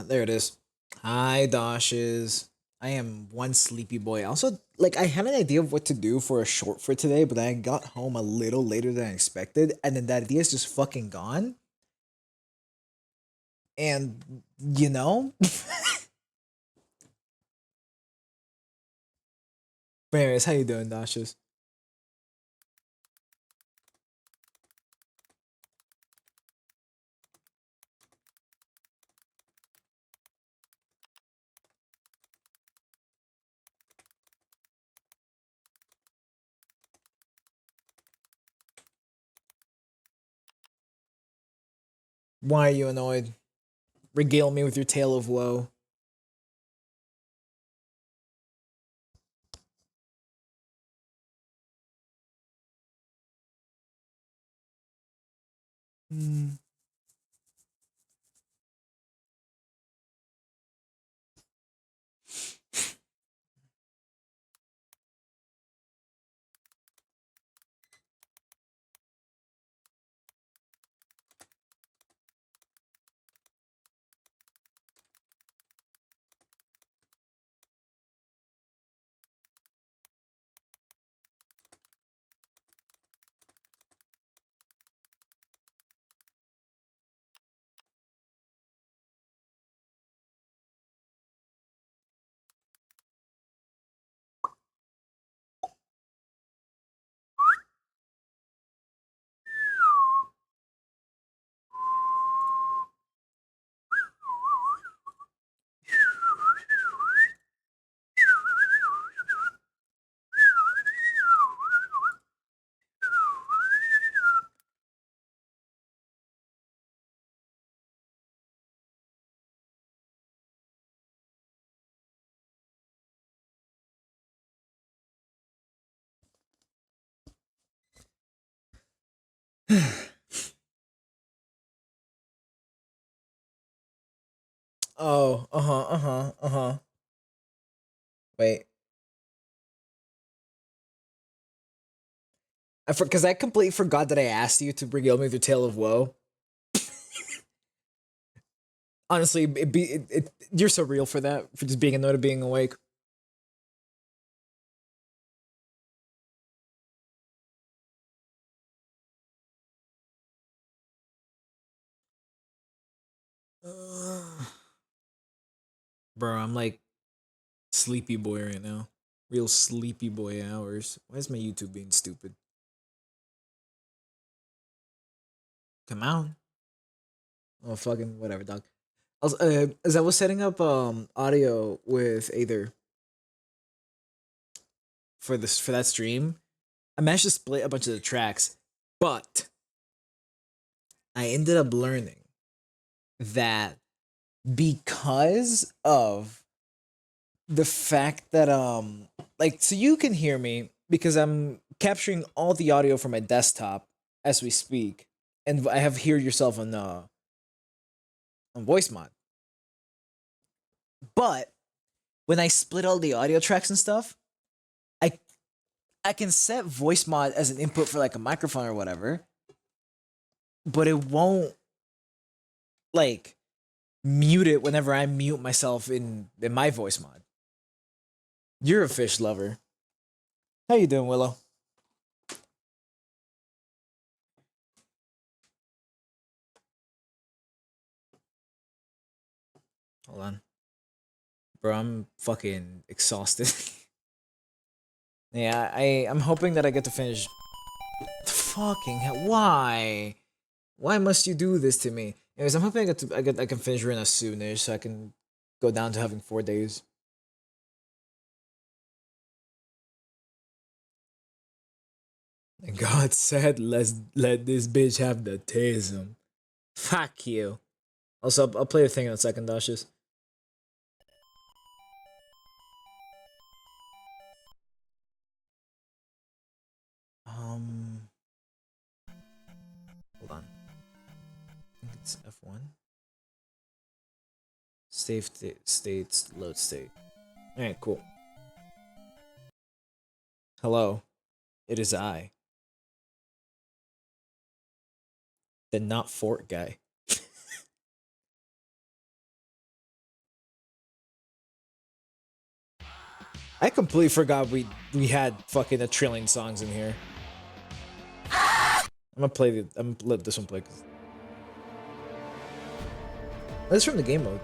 There it is. Hi, Dashes. I am one sleepy boy. Also, like, I had an idea of what to do for a short for today, but I got home a little later than I expected, and then that idea is just fucking gone. And, you know? But anyways, how you doing, Dashes? Why are you annoyed? Regale me with your tale of woe. Hmm. Oh, uh huh. Wait. Because I completely forgot that I asked you to regale me with your tale of woe. Honestly, you're so real for that, for just being annoyed of being awake. Uh, Bro, I'm like sleepy boy right now. Real sleepy boy hours. Why is my YouTube being stupid? Come on. Oh, fucking whatever, dog. As I was setting up audio with Aether for that stream, I managed to split a bunch of the tracks, but I ended up learning that because of the fact that like, so you can hear me because I'm capturing all the audio from my desktop as we speak, and I have hear yourself on voice mod. But when I split all the audio tracks and stuff, I I can set voice mod as an input for like a microphone or whatever, but it won't like mute it whenever I mute myself in my voice mod. You're a fish lover. How you doing, Willow? Hold on, bro. I'm fucking exhausted. Yeah, I'm hoping that I get to finish. Fucking hell! Why? Why must you do this to me? Anyways, I'm hoping I can finish Rena soonish so I can go down to having 4 days. And God said, "Let's let this bitch have the tism." Fuck you. Also, I'll play a thing in a second, Dashes. Um, Hold on. I think it's F1. Save states load state. All right, cool. Hello, it is I, the not fort guy. I completely forgot we had fucking a trillion songs in here. I'm gonna let this one play. That's from the game mode.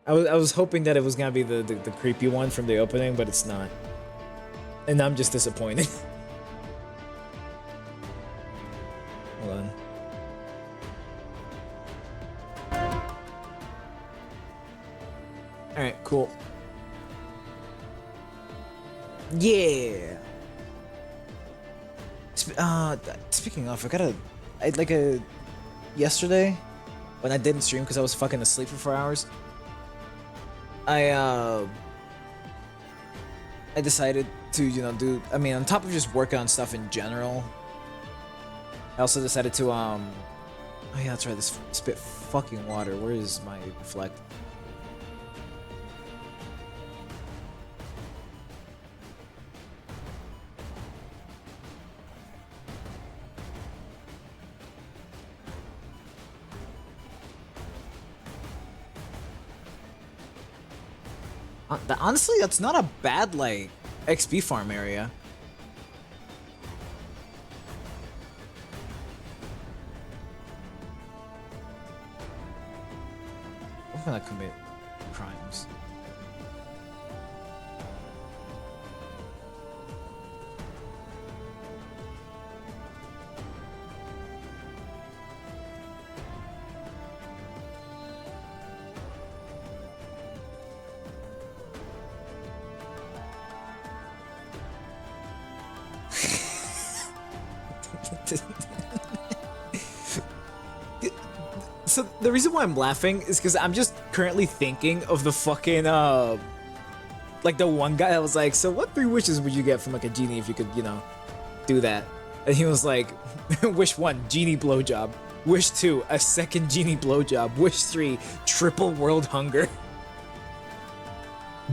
I was hoping that it was gonna be the creepy one from the opening, but it's not. And I'm just disappointed. Hold on. Alright, cool. Yeah. Speaking of, yesterday when I didn't stream because I was fucking asleep for 4 hours. I decided to, I mean, on top of just working on stuff in general, I also decided to oh yeah, that's right, this spit fucking water. Where is my reflect? Honestly, that's not a bad, like, XP farm area. I'm gonna commit crimes. So the reason why I'm laughing is because I'm just currently thinking of the fucking like the one guy that was like, so what 3 wishes would you get from like a genie if you could, do that? And he was like, wish 1, genie blowjob. Wish 2, a second genie blowjob. Wish 3, triple world hunger.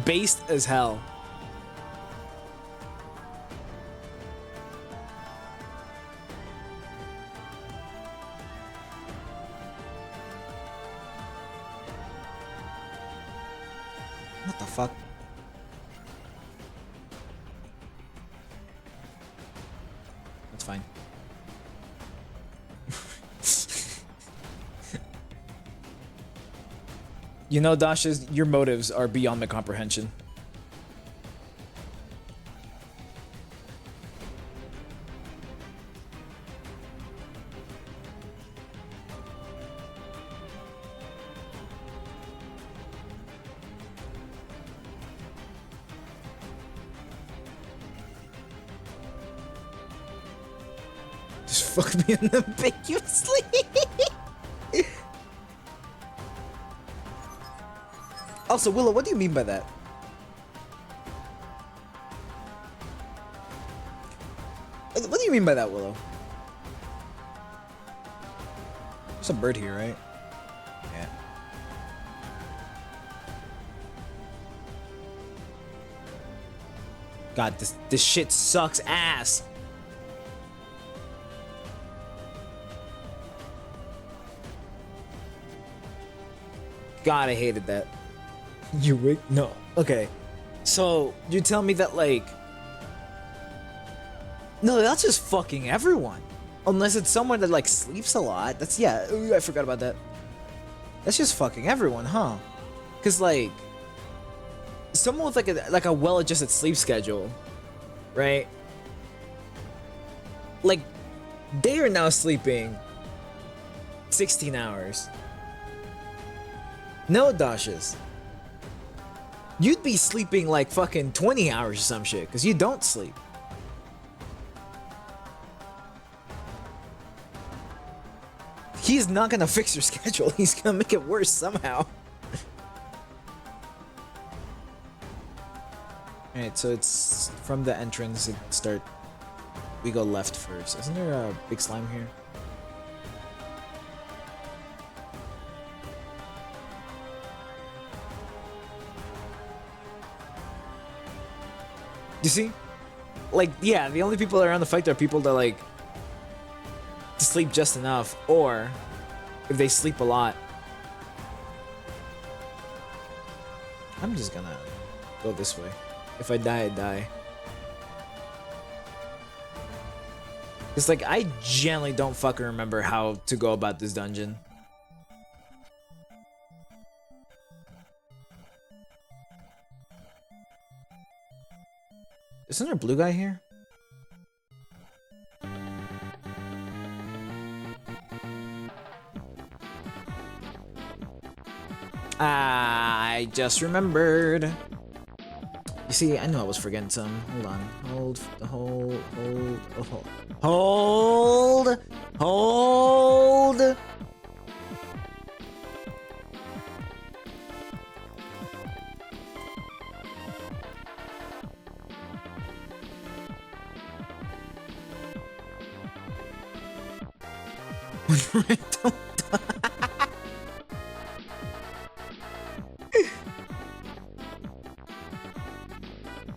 Based as hell. What the fuck? That's fine. Dasha, your motives are beyond my comprehension. Fuck me unambiguously. Also, Willow, what do you mean by that? What do you mean by that, Willow? There's a bird here, right? Yeah. God, this shit sucks ass. God, I hated that. You wig? No. Okay. So, you tell me that, like... No, that's just fucking everyone. Unless it's someone that, like, sleeps a lot. That's, yeah, ooh, I forgot about that. That's just fucking everyone, huh? Because, like... Someone with, like a well-adjusted sleep schedule, right? Like, they are now sleeping 16 hours. No, Dashas. You'd be sleeping like fucking 20 hours or some shit, because you don't sleep. He's not gonna fix your schedule, he's gonna make it worse somehow. Alright, so it's from the entrance, we go left first. Isn't there a big slime here? You see? Like, yeah, the only people that are on the fight are people that, like, sleep just enough, or if they sleep a lot, I'm just gonna go this way. If I die, I die. It's like, I generally don't fucking remember how to go about this dungeon. Isn't there a blue guy here? I just remembered. You see, I knew I was forgetting some. Hold on. Hold. Random.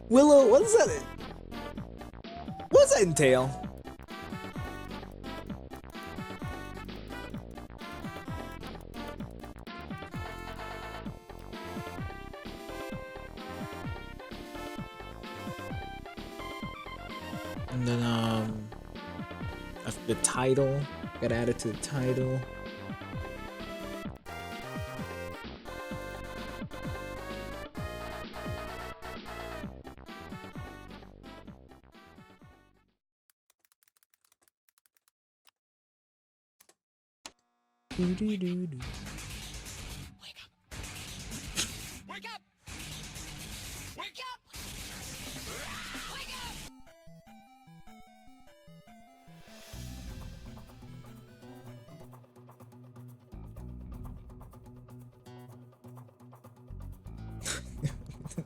Willow, what is that? What does that entail? And then the title got added to the title. Wake up! Wake up! Wake up! Wake up!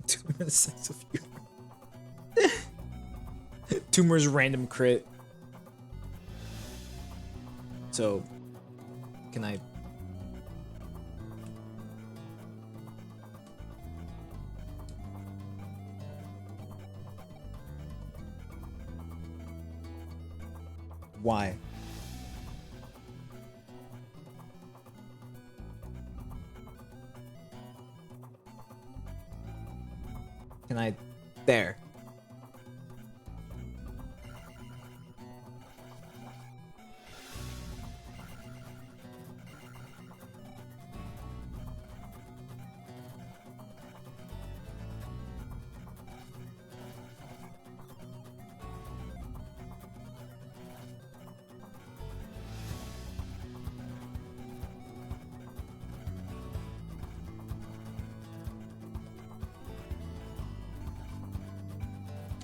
Tumor's sense of humor. Tumor's random crit. So, can I? Why? Can I? There.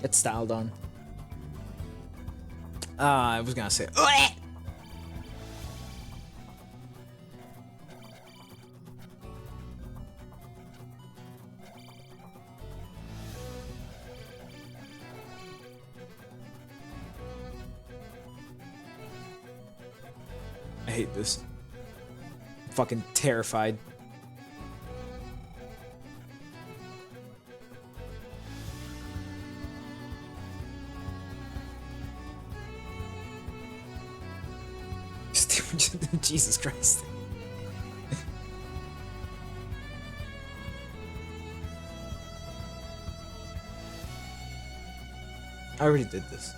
It's styled on. I was gonna say. I hate this. I'm fucking terrified. Jesus Christ. I already did this.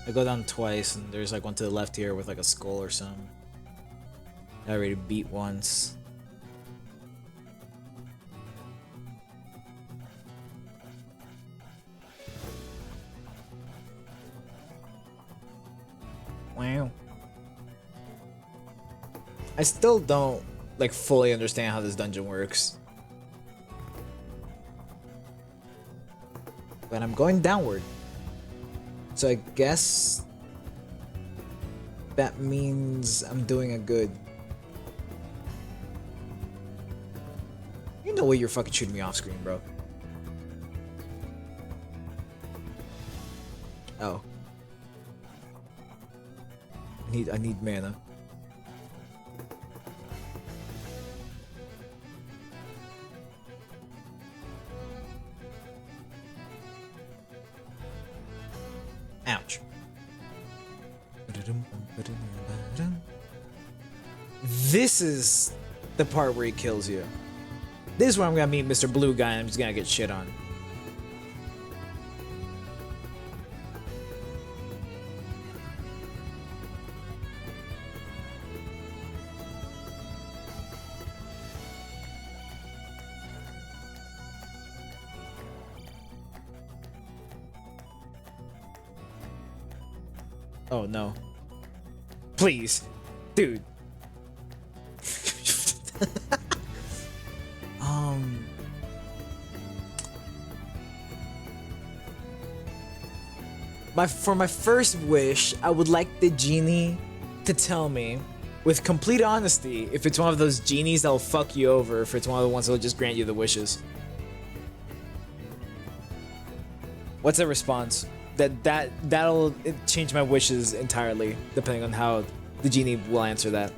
I go down twice and there's like one to the left here with like a skull or something. I already beat once. Wow. I still don't like fully understand how this dungeon works. But I'm going downward. So I guess that means I'm doing a good. You know what, you're fucking shooting me off screen, bro. Oh. I need mana. Ouch. This is the part where he kills you. This is where I'm gonna meet Mr. Blue Guy and I'm just gonna get shit on. Oh no. Please. Dude. For my first wish, I would like the genie to tell me, with complete honesty, if it's one of those genies that'll fuck you over, if it's one of the ones that'll just grant you the wishes. What's a response? That'll change my wishes entirely, depending on how the genie will answer that.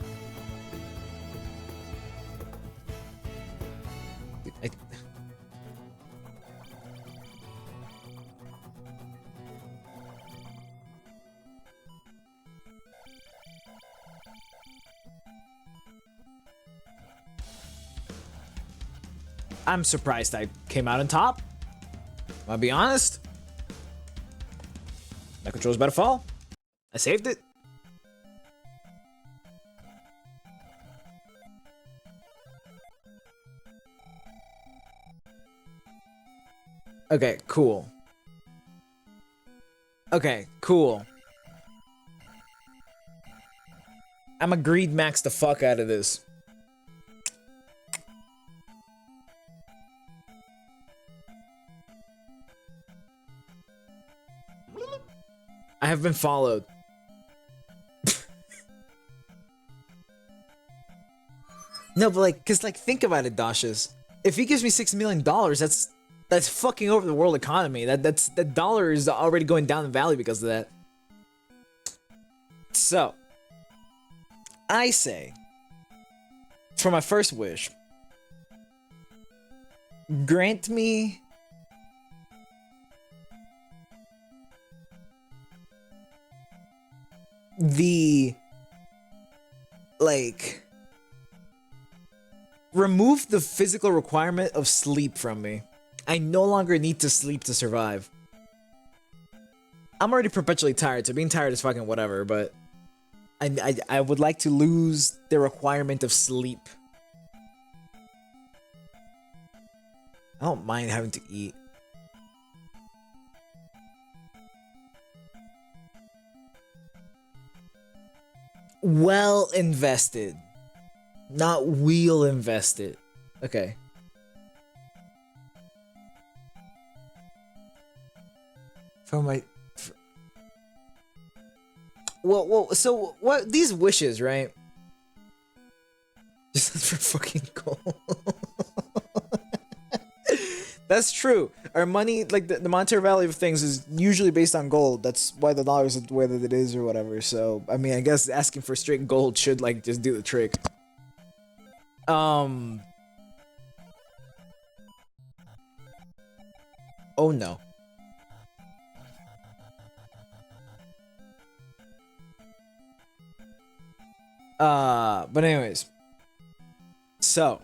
I'm surprised I came out on top. I'll be honest. My control's about to fall. I saved it. Okay, cool. Okay, cool. I'm a greed max the fuck out of this. I have been followed. No, but like, cause like, think about it, Dashes. If he gives me $6 million, that's fucking over the world economy. That dollar is already going down the valley because of that. So, I say, for my first wish, grant me the, like, remove the physical requirement of sleep from me. I no longer need to sleep to survive. I'm already perpetually tired, so being tired is fucking whatever, but I would like to lose the requirement of sleep. I don't mind having to eat. Well invested. Not wheel invested. Okay. For my... Well, so what these wishes, right? Just for fucking gold. That's true. Our money, like the monetary value of things is usually based on gold. That's why the dollar is the way that it is or whatever. So, I mean, I guess asking for straight gold should like just do the trick. Oh no. But anyways. So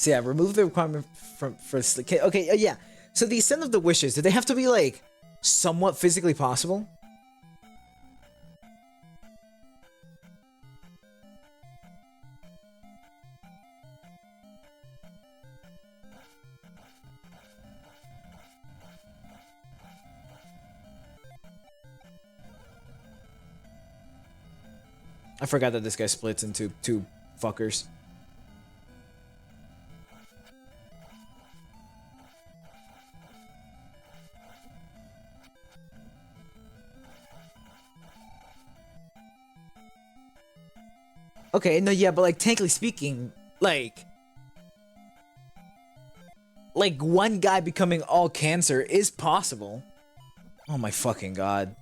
yeah, remove the requirement for sleep. Okay, yeah. So the ascent of the wishes, do they have to be like somewhat physically possible? I forgot that this guy splits into two fuckers. Okay, no, yeah, but like technically speaking, like one guy becoming all cancer is possible. Oh my fucking god.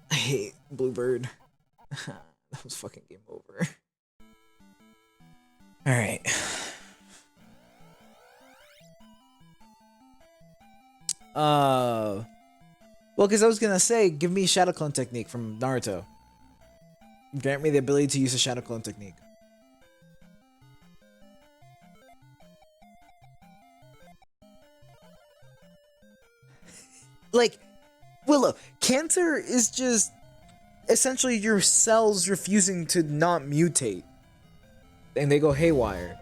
I hate Bluebird. That was fucking game over. Alright. Well, because I was gonna say, give me Shadow Clone technique from Naruto. Grant me the ability to use a Shadow Clone technique. Like, Willow, cancer is just essentially your cells refusing to not mutate. And they go haywire.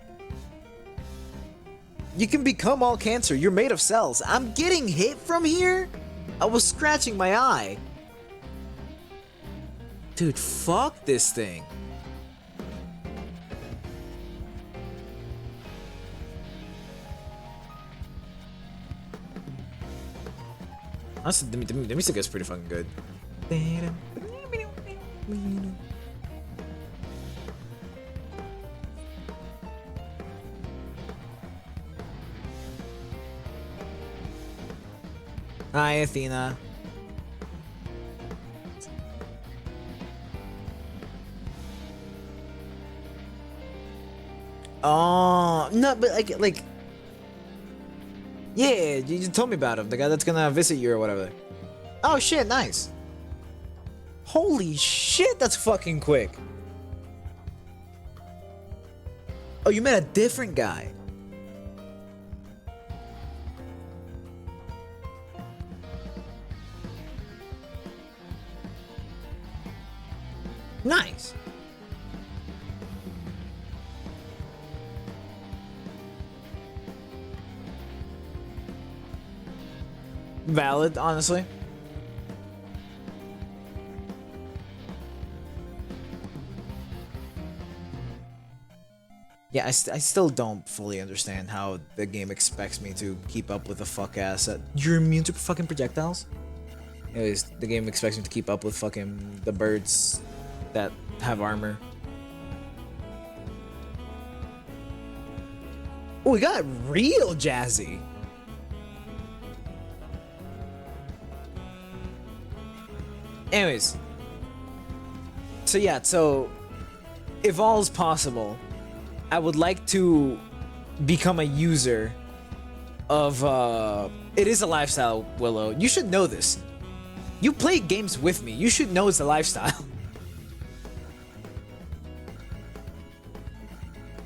You can become all cancer. You're made of cells. I'm getting hit from here? I was scratching my eye. Dude, fuck this thing. Honestly, the music is pretty fucking good. Hi, Athena. Oh, no, but like, yeah, you told me about him. The guy that's gonna visit you or whatever. Oh shit, nice. Holy shit, that's fucking quick. Oh, you met a different guy. Nice. Valid, honestly. Yeah, I still don't fully understand how the game expects me to keep up with the fuck ass. You're immune to fucking projectiles? Anyways, the game expects me to keep up with fucking the birds that have armor. Oh, we got real jazzy. Anyways. So yeah, so if all is possible, I would like to become a user of it is a lifestyle, Willow. You should know this. You play games with me. You should know it's a lifestyle.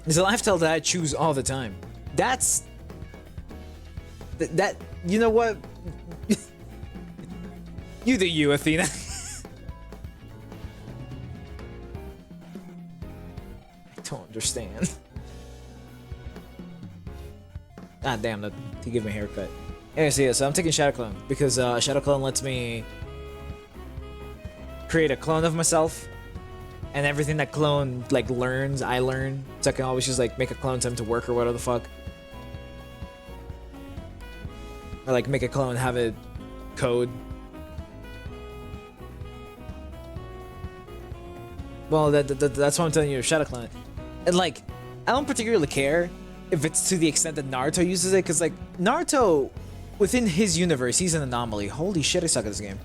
It's a lifestyle that I choose all the time. That's that you know what? You do you, Athena. I don't understand. Ah, damn, that he gave me a haircut. Anyways, yeah, so I'm taking Shadow Clone because Shadow Clone lets me create a clone of myself, and everything that clone like learns, I learn. So I can always just like make a clone, tell him to work or whatever the fuck, or like make a clone and have it code. Well, that's what I'm telling you, Shadow Clone. And like, I don't particularly care if it's to the extent that Naruto uses it, because like Naruto, within his universe, he's an anomaly. Holy shit, I suck at this game.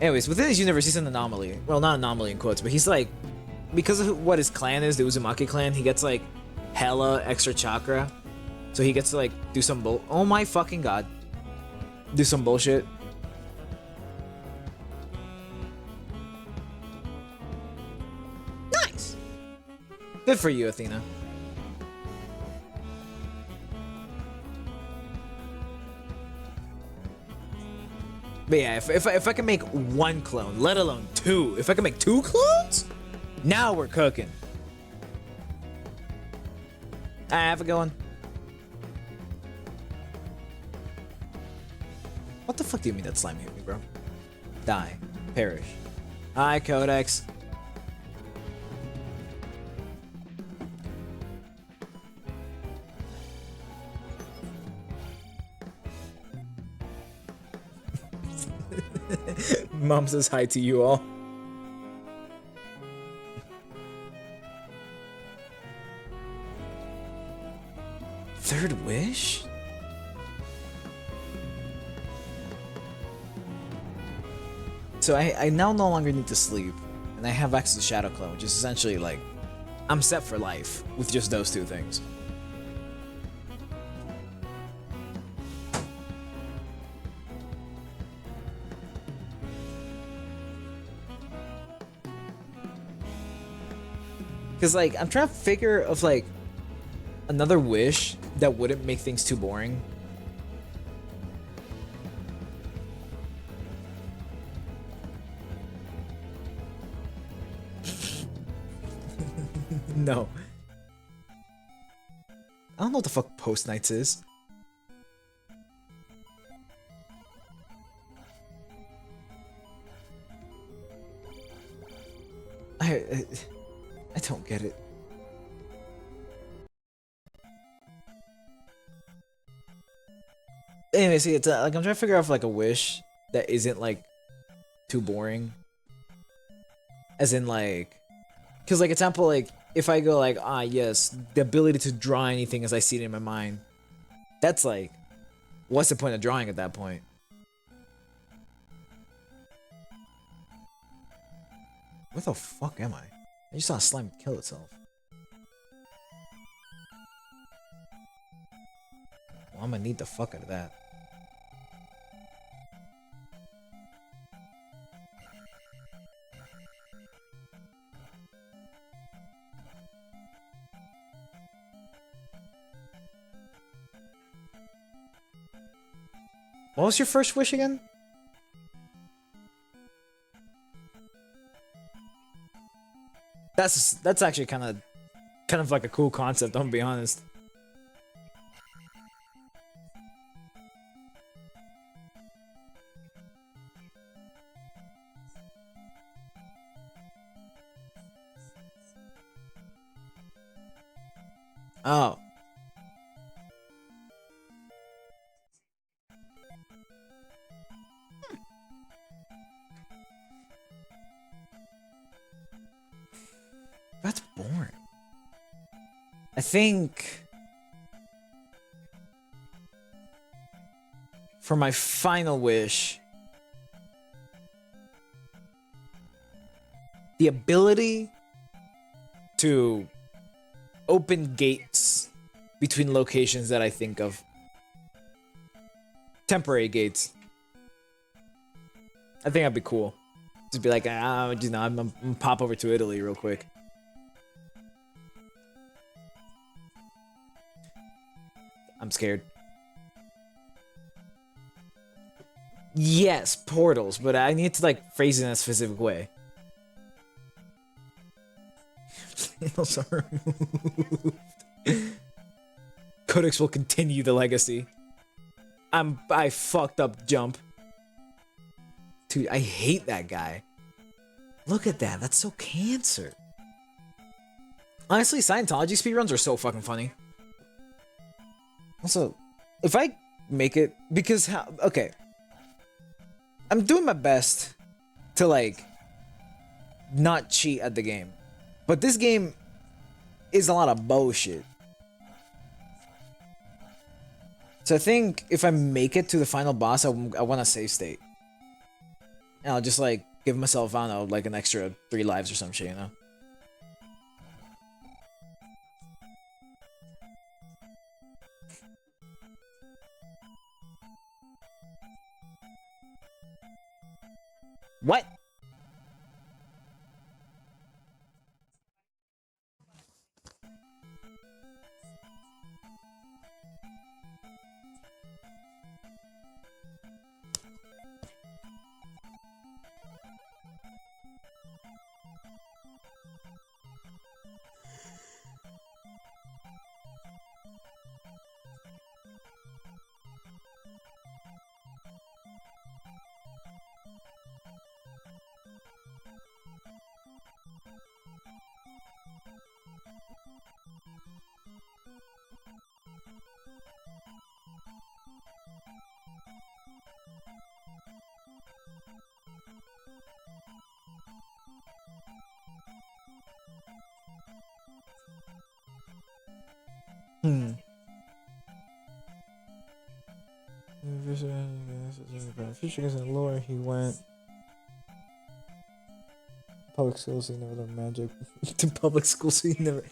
Anyways, within his universe, he's an anomaly. Well, not anomaly in quotes, but he's like, because of what his clan is, the Uzumaki clan, he gets like hella extra chakra. So he gets to like do some oh my fucking god. Do some bullshit. Nice! Good for you, Athena. But yeah, if I can make one clone, let alone two, if I can make two clones, now we're cooking. I have a good one. What the fuck do you mean that slime hit me, bro? Die. Perish. Hi, Codex. Mom says hi to you all. Third wish? So I now no longer need to sleep, and I have access to Shadow Clone, which is essentially like, I'm set for life with just those two things. Cause like I'm trying to figure of like another wish that wouldn't make things too boring. No. I don't know what the fuck post nights is. I, I don't get it. Anyway, see, it's like I'm trying to figure out like a wish that isn't like too boring. As in like, cause like example, like if I go like, ah yes, the ability to draw anything as I see it in my mind. That's like, what's the point of drawing at that point? Where the fuck am I? I just saw a slime kill itself. Well, I'm gonna need the fuck out of that. What was your first wish again? That's actually kind of like a cool concept. I'm gonna be honest. Oh. That's boring. I think for my final wish, the ability to open gates between locations that I think of. Temporary gates. I think that'd be cool. Just be like, you know, I'm gonna pop over to Italy real quick. I'm scared. Yes, portals, but I need to like phrase it in a specific way. Those are removed. Codex will continue the legacy. I fucked up jump. Dude, I hate that guy. Look at that, that's so cancer. Honestly, Scientology speedruns are so fucking funny. Also, if I make it, because how, okay. I'm doing my best to like not cheat at the game. But this game is a lot of bullshit. So I think if I make it to the final boss, I want to save state. And I'll just like give myself, I don't know, like an extra 3 lives or some shit, you know? What? Future is in lore, he went public schools, he never learned magic. To public schools, he never.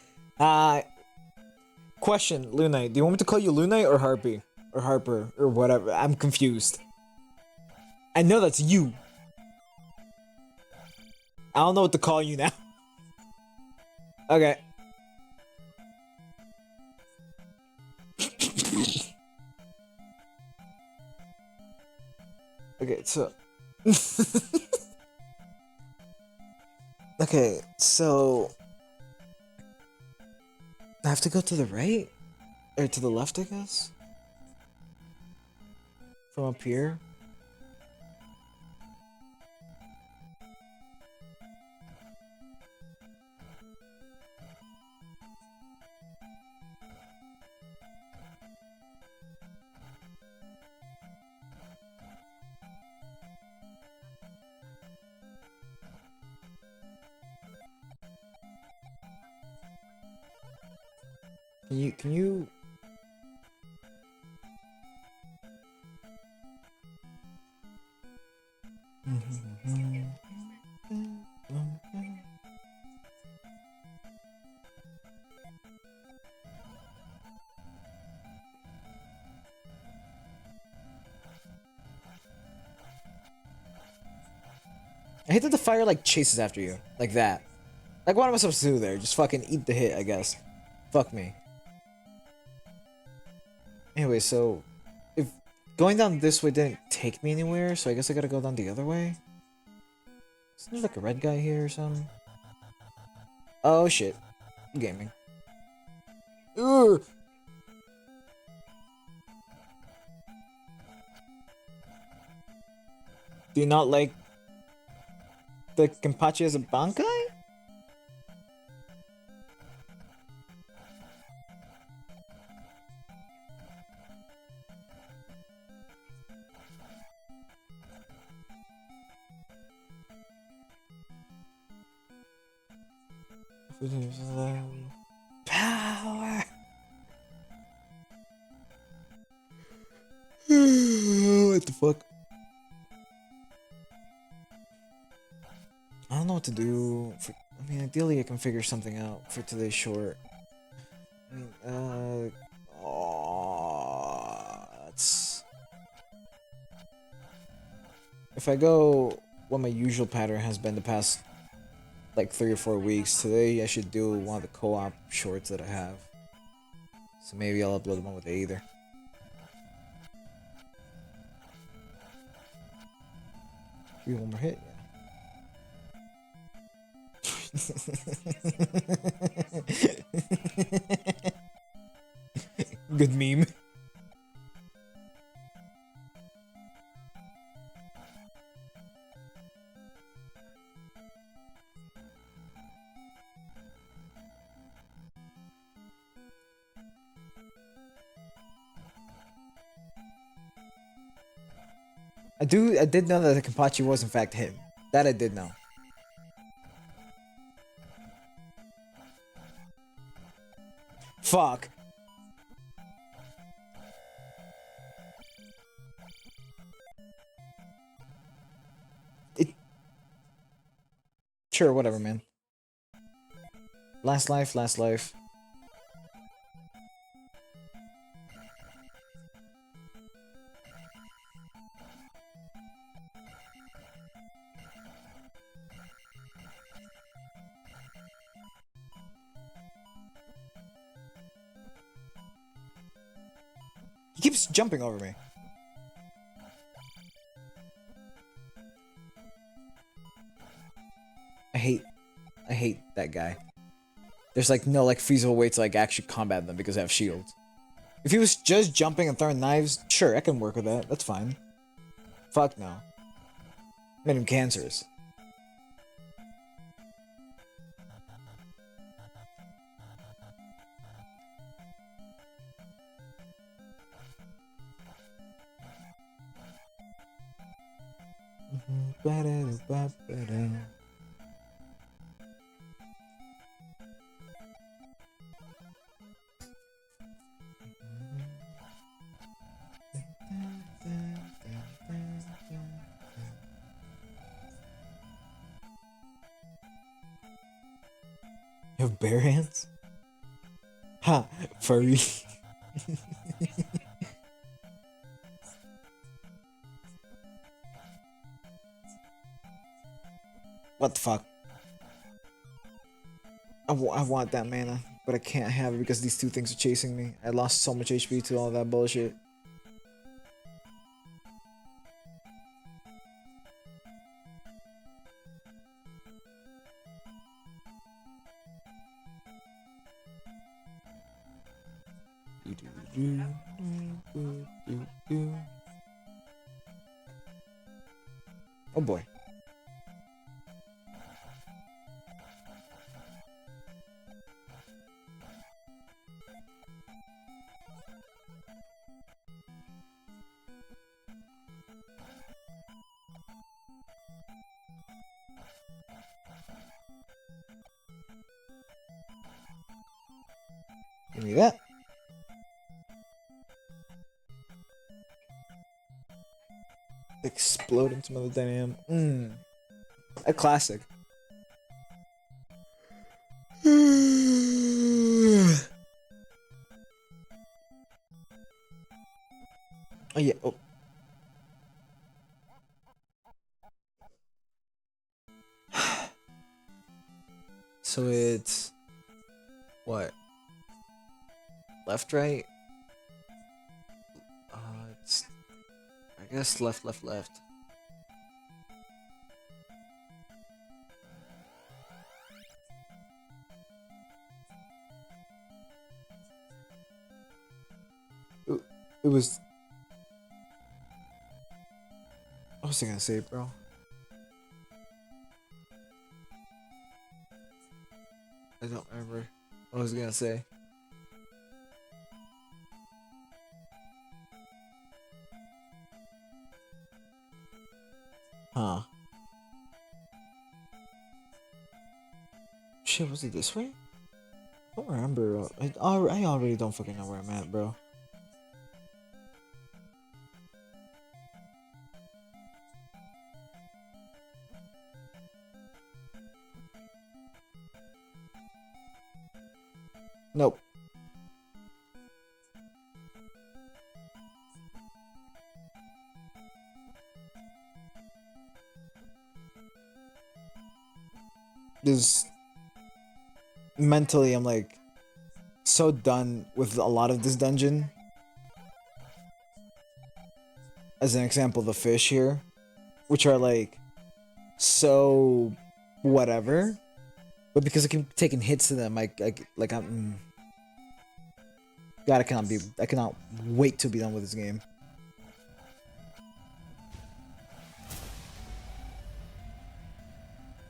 Question, Lunite. Do you want me to call you Lunite or Harpy? Or Harper? Or whatever? I'm confused. I know that's you. I don't know what to call you now. Okay. Okay, so okay, so I have to go to the right or to the left, I guess, from up here. Can you I hate that the fire like chases after you like that. Like what am I supposed to do there? Just fucking eat the hit, I guess. Fuck me. Anyway, so if going down this way didn't take me anywhere, so I guess I gotta go down the other way. Isn't there like a red guy here or something? Oh shit. Gaming. Ugh. Do you not like the Kenpachi as a Bankai? Power. What the fuck? I don't know what to do. I mean, ideally, I can figure something out for today's short. I mean, it's if I go what my usual pattern has been the past like 3 or 4 weeks, today I should do one of the co-op shorts that I have. So maybe I'll upload one with either. Maybe one more hit, yeah. Good meme. I did know that the Kenpachi was in fact him. That I did know. Fuck. It. Sure, whatever, man. Last life, last life. He keeps jumping over me. I hate that guy. There's like no like feasible way to like actually combat them because I have shields. If he was just jumping and throwing knives, sure, I can work with that. That's fine. Fuck no. Made him cancerous. You have bare hands? Ha! Furry. What the fuck? I want that mana, but I can't have it because these two things are chasing me. I lost so much HP to all that bullshit. Oh boy. Give me that. Explode into Mother Dynam. A classic. Oh yeah. Oh. So it's what? Left, right? It's I guess left, left, left. It was. What was I gonna say, bro? I don't remember what I was gonna say. Huh. Shit, was it this way? I don't remember. I already don't fucking know where I'm at, bro. Nope. This mentally, I'm like so done with a lot of this dungeon. As an example, the fish here, which are like so whatever, but because I keep taking hits to them, I'm. God, I cannot wait to be done with this game.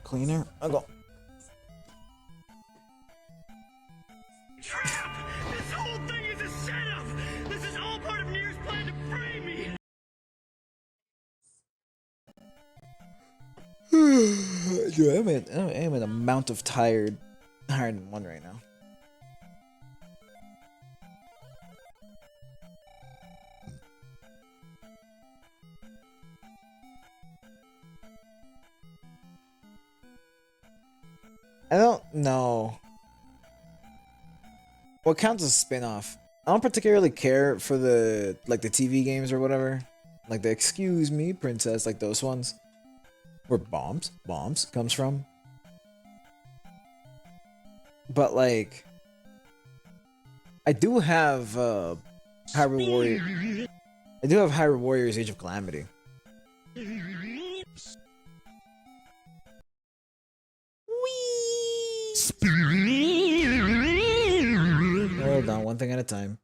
Cleaner, I'll go. Trap! This whole thing is a setup! This is all part of Nier's plan to frame me! Dude, I'm an amount of tired one right now. I don't know what counts as a spin-off. I don't particularly care for the TV games or whatever, like the Excuse Me Princess, like those ones where bombs comes from. But like, I do have Hyrule Warrior. I do have Hyrule Warriors Age of Calamity. Hold on, one thing at a time.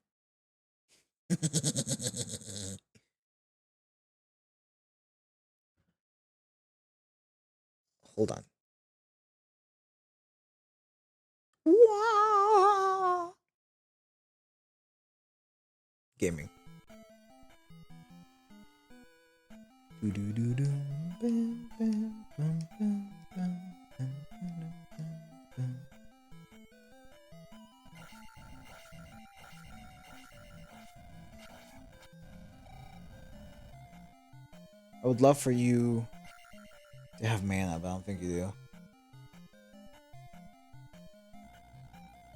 Hold on. Gaming. I would love for you to have mana, but I don't think you do.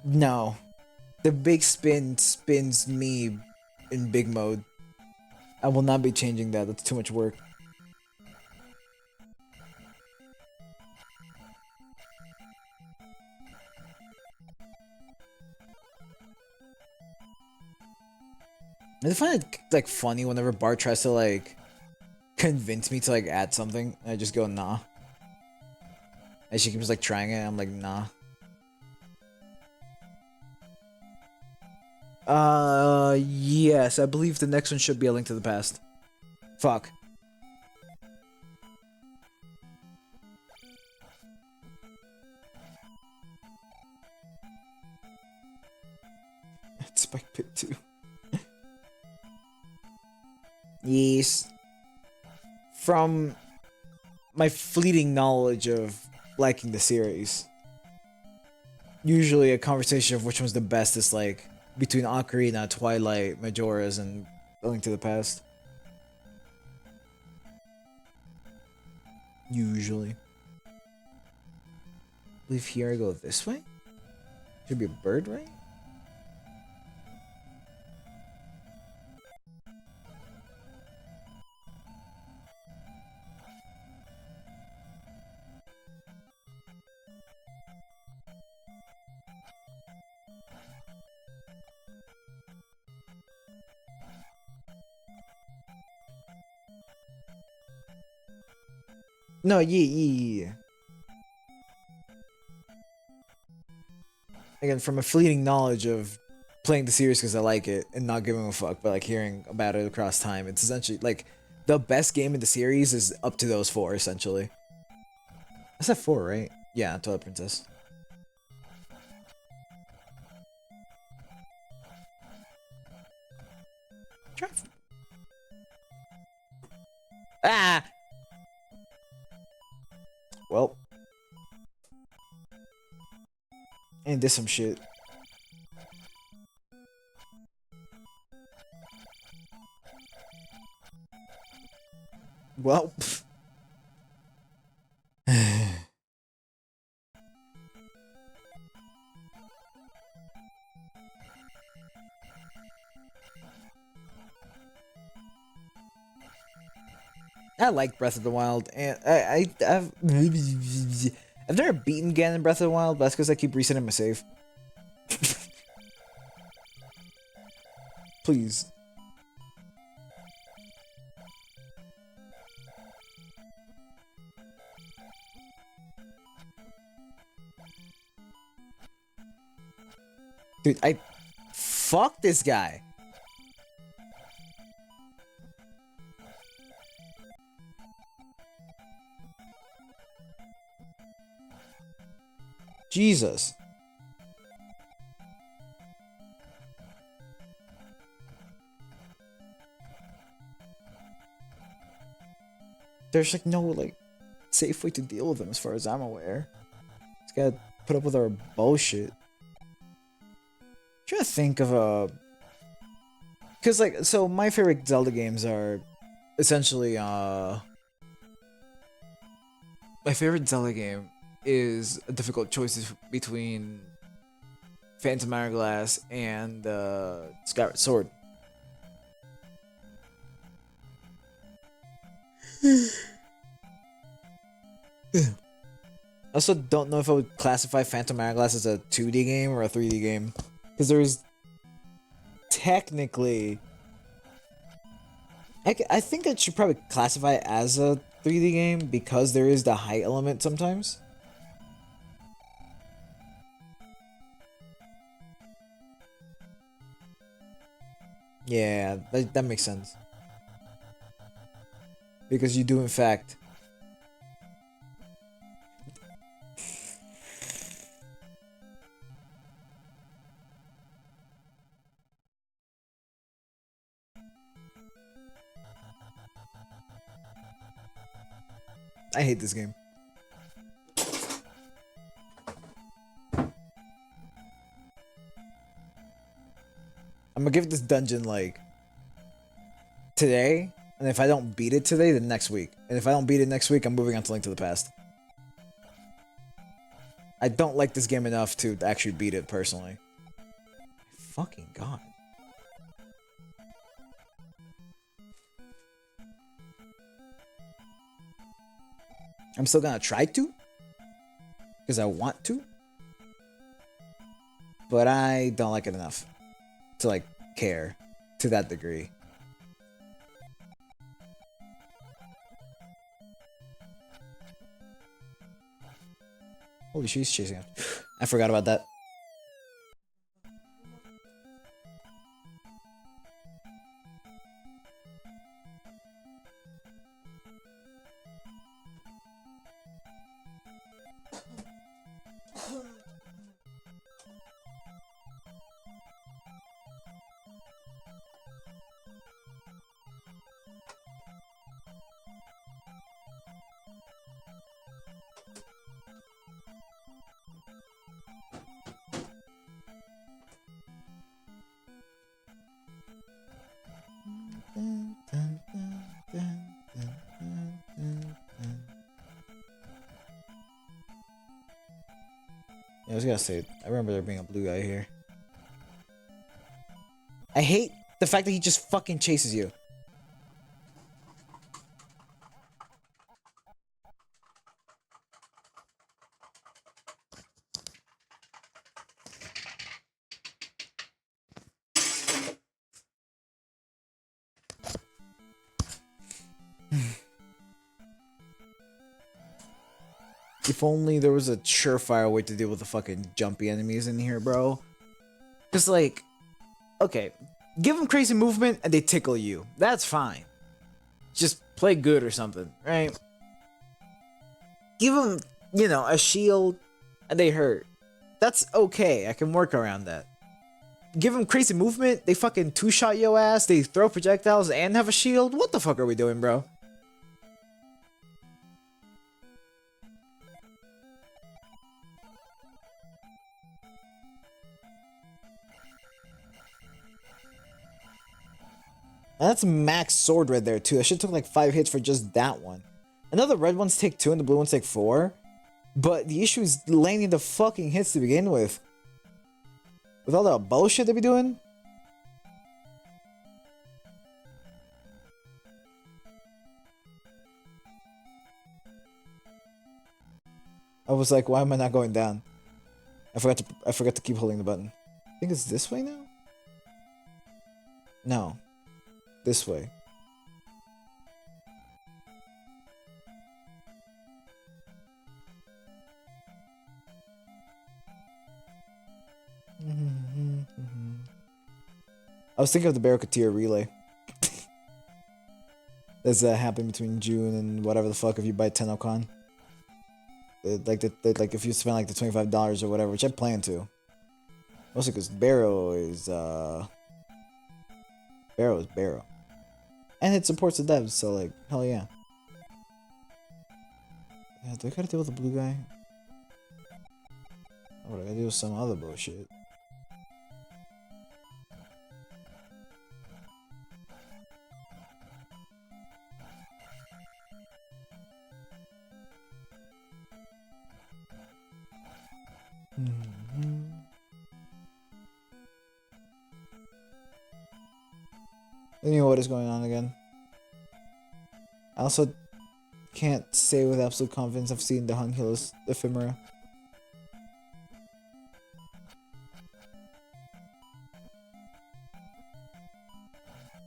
No. The big spin spins me in big mode. I will not be changing that. That's too much work. I find it like funny whenever Bart tries to like convince me to like add something, and I just go nah. And she keeps like trying it, I'm like nah. Yes, I believe the next one should be A Link to the Past. Fuck. Spike Pit 2. Yes. From my fleeting knowledge of liking the series, usually a conversation of which one's the best is like between Ocarina, Twilight, Majora's, and A Link to the Past. Usually. I believe here I go this way? Should be a bird, right? No, yeah. Again, from a fleeting knowledge of playing the series because I like it and not giving a fuck, but like hearing about it across time, it's essentially like the best game in the series is up to those four, essentially. I said four, right? Yeah, Twilight Princess. Ah! Well. And this some shit. Well. I like Breath of the Wild, and I've never beaten Ganon in Breath of the Wild, but that's because I keep resetting my save. Please. Dude, fuck this guy. Jesus. There's like no like safe way to deal with him as far as I'm aware. Just gotta put up with our bullshit. Trying to think of a, cause like so my favorite Zelda games are essentially my favorite Zelda game is a difficult choice between Phantom Hourglass and Skyward Sword. I also don't know if I would classify Phantom Hourglass as a 2D game or a 3D game. Because there's technically... I think I should probably classify it as a 3D game because there is the height element sometimes. Yeah, that makes sense. Because you do in fact... I hate this game. I'm gonna give this dungeon like today, and if I don't beat it today, then next week. And if I don't beat it next week, I'm moving on to Link to the Past. I don't like this game enough to actually beat it personally. Fucking God. I'm still gonna try to. Because I want to. But I don't like it enough to like care to that degree. Holy shit, he's chasing after. I forgot about that. Yeah, I was gonna say, I remember there being a blue guy here. I hate the fact that he just fucking chases you. If only there was a surefire way to deal with the fucking jumpy enemies in here, bro. Just like, okay, give them crazy movement and they tickle you. That's fine. Just play good or something, right? Give them, you know, a shield and they hurt. That's okay. I can work around that. Give them crazy movement, they fucking two-shot your ass, they throw projectiles and have a shield. What the fuck are we doing, bro? And that's max sword red there too. I should took like 5 hits for just that one. I know the red ones take 2 and the blue ones take 4. But the issue is landing the fucking hits to begin with. With all the bullshit they be doing. I was like, why am I not going down? I forgot to keep holding the button. I think it's this way now? No. This way. I was thinking of the Barracuda relay. That's happened between June and whatever the fuck if you buy Tennokan. Like if you spend like the $25 or whatever, which I plan to. Mostly because Barrow is Barrow. And it supports the devs, so like, hell yeah. Yeah, do I gotta deal with the blue guy? Or do I gotta deal with some other bullshit? I don't know what is going on again. I also can't say with absolute confidence I've seen the Hungulus ephemera.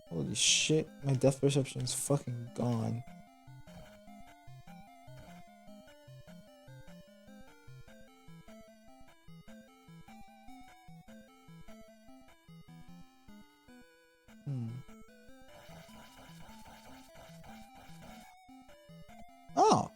Holy shit, my depth perception is fucking gone. Oh.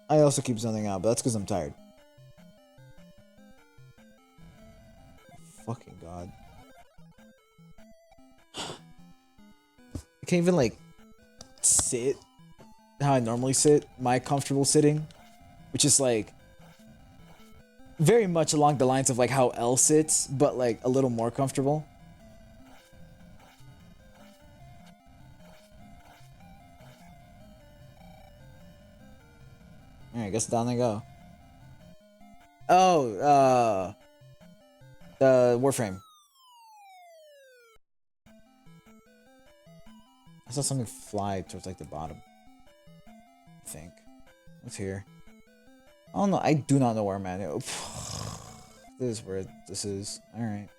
I also keep zoning out, but that's because I'm tired. Fucking god. I can't even like sit how I normally sit, my comfortable sitting, which is like very much along the lines of like how L sits, but like a little more comfortable. Alright, I guess down they go. Oh, the Warframe. I saw something fly towards like the bottom. I think. What's here? I don't know. I do not know where I'm at. This is where this is. Alright.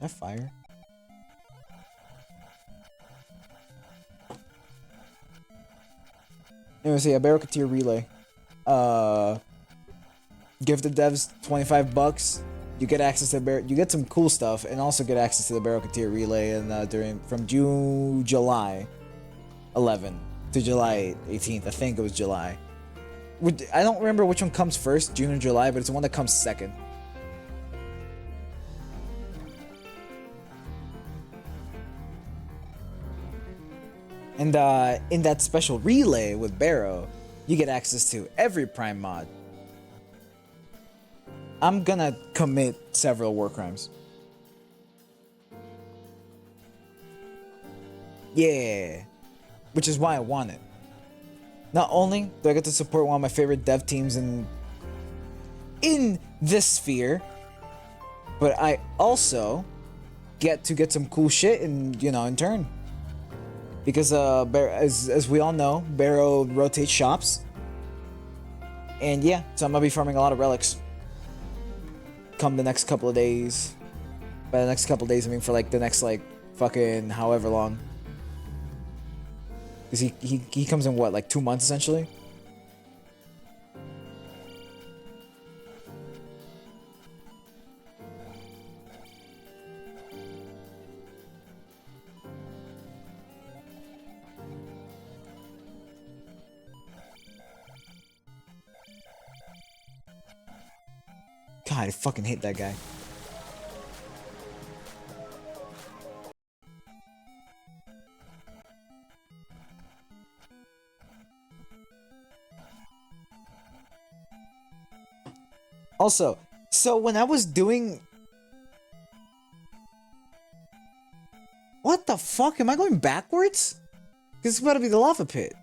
That fire? Anyways, yeah, Barricatier Relay. Give the devs $25. You get access to you get some cool stuff, and also get access to the Barricatier Relay. And from July 11 to July 18th, I think it was July. I don't remember which one comes first, June or July, but it's the one that comes second. And in that special relay with Barrow, you get access to every Prime mod. I'm gonna commit several war crimes. Yeah. Which is why I want it. Not only do I get to support one of my favorite dev teams in this sphere, but I also get to get some cool shit in turn. Because as we all know, Barrow rotates shops. And yeah, so I'm gonna be farming a lot of relics come the next couple of days. By the next couple of days, I mean for like the next like fucking however long. Cause he comes in what, like 2 months essentially? God, I fucking hate that guy. Also, so when I was doing... What the fuck? Am I going backwards? Because it's about to be the lava pit.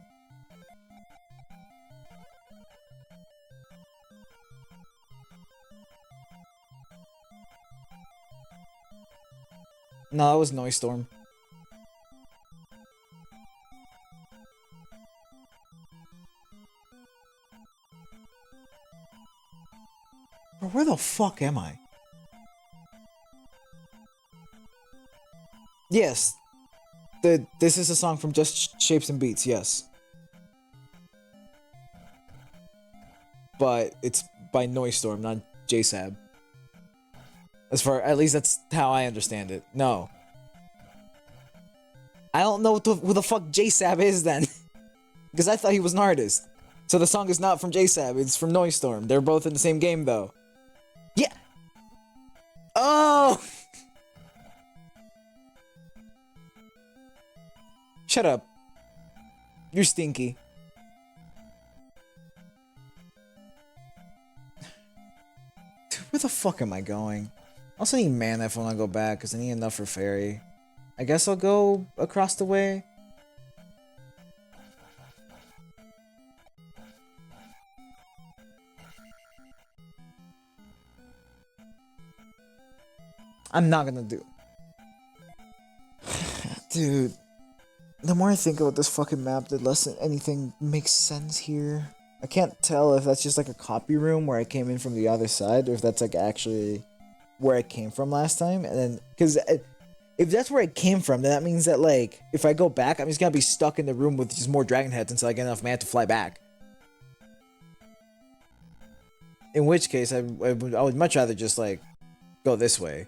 No, that was Noise Storm. Bro, where the fuck am I? Yes. This is a song from Just Shapes and Beats, yes. But it's by Noise Storm, not JSAB. At least that's how I understand it. No. I don't know who the fuck JSAB is then. Because I thought he was an artist. So the song is not from JSAB, it's from Noise Storm. They're both in the same game though. Yeah! Oh! Shut up. You're stinky. Dude, where the fuck am I going? I also need mana if I want to go back, because I need enough for fairy. I guess I'll go across the way. I'm not gonna do... Dude. The more I think about this fucking map, the less anything makes sense here. I can't tell if that's just like a copy room where I came in from the other side, or if that's like actually where I came from last time. And then, because if that's where I came from, then that means that like, if I go back, I'm just gonna be stuck in the room with just more dragon heads until I get enough mana to fly back. In which case, I would much rather just like, go this way.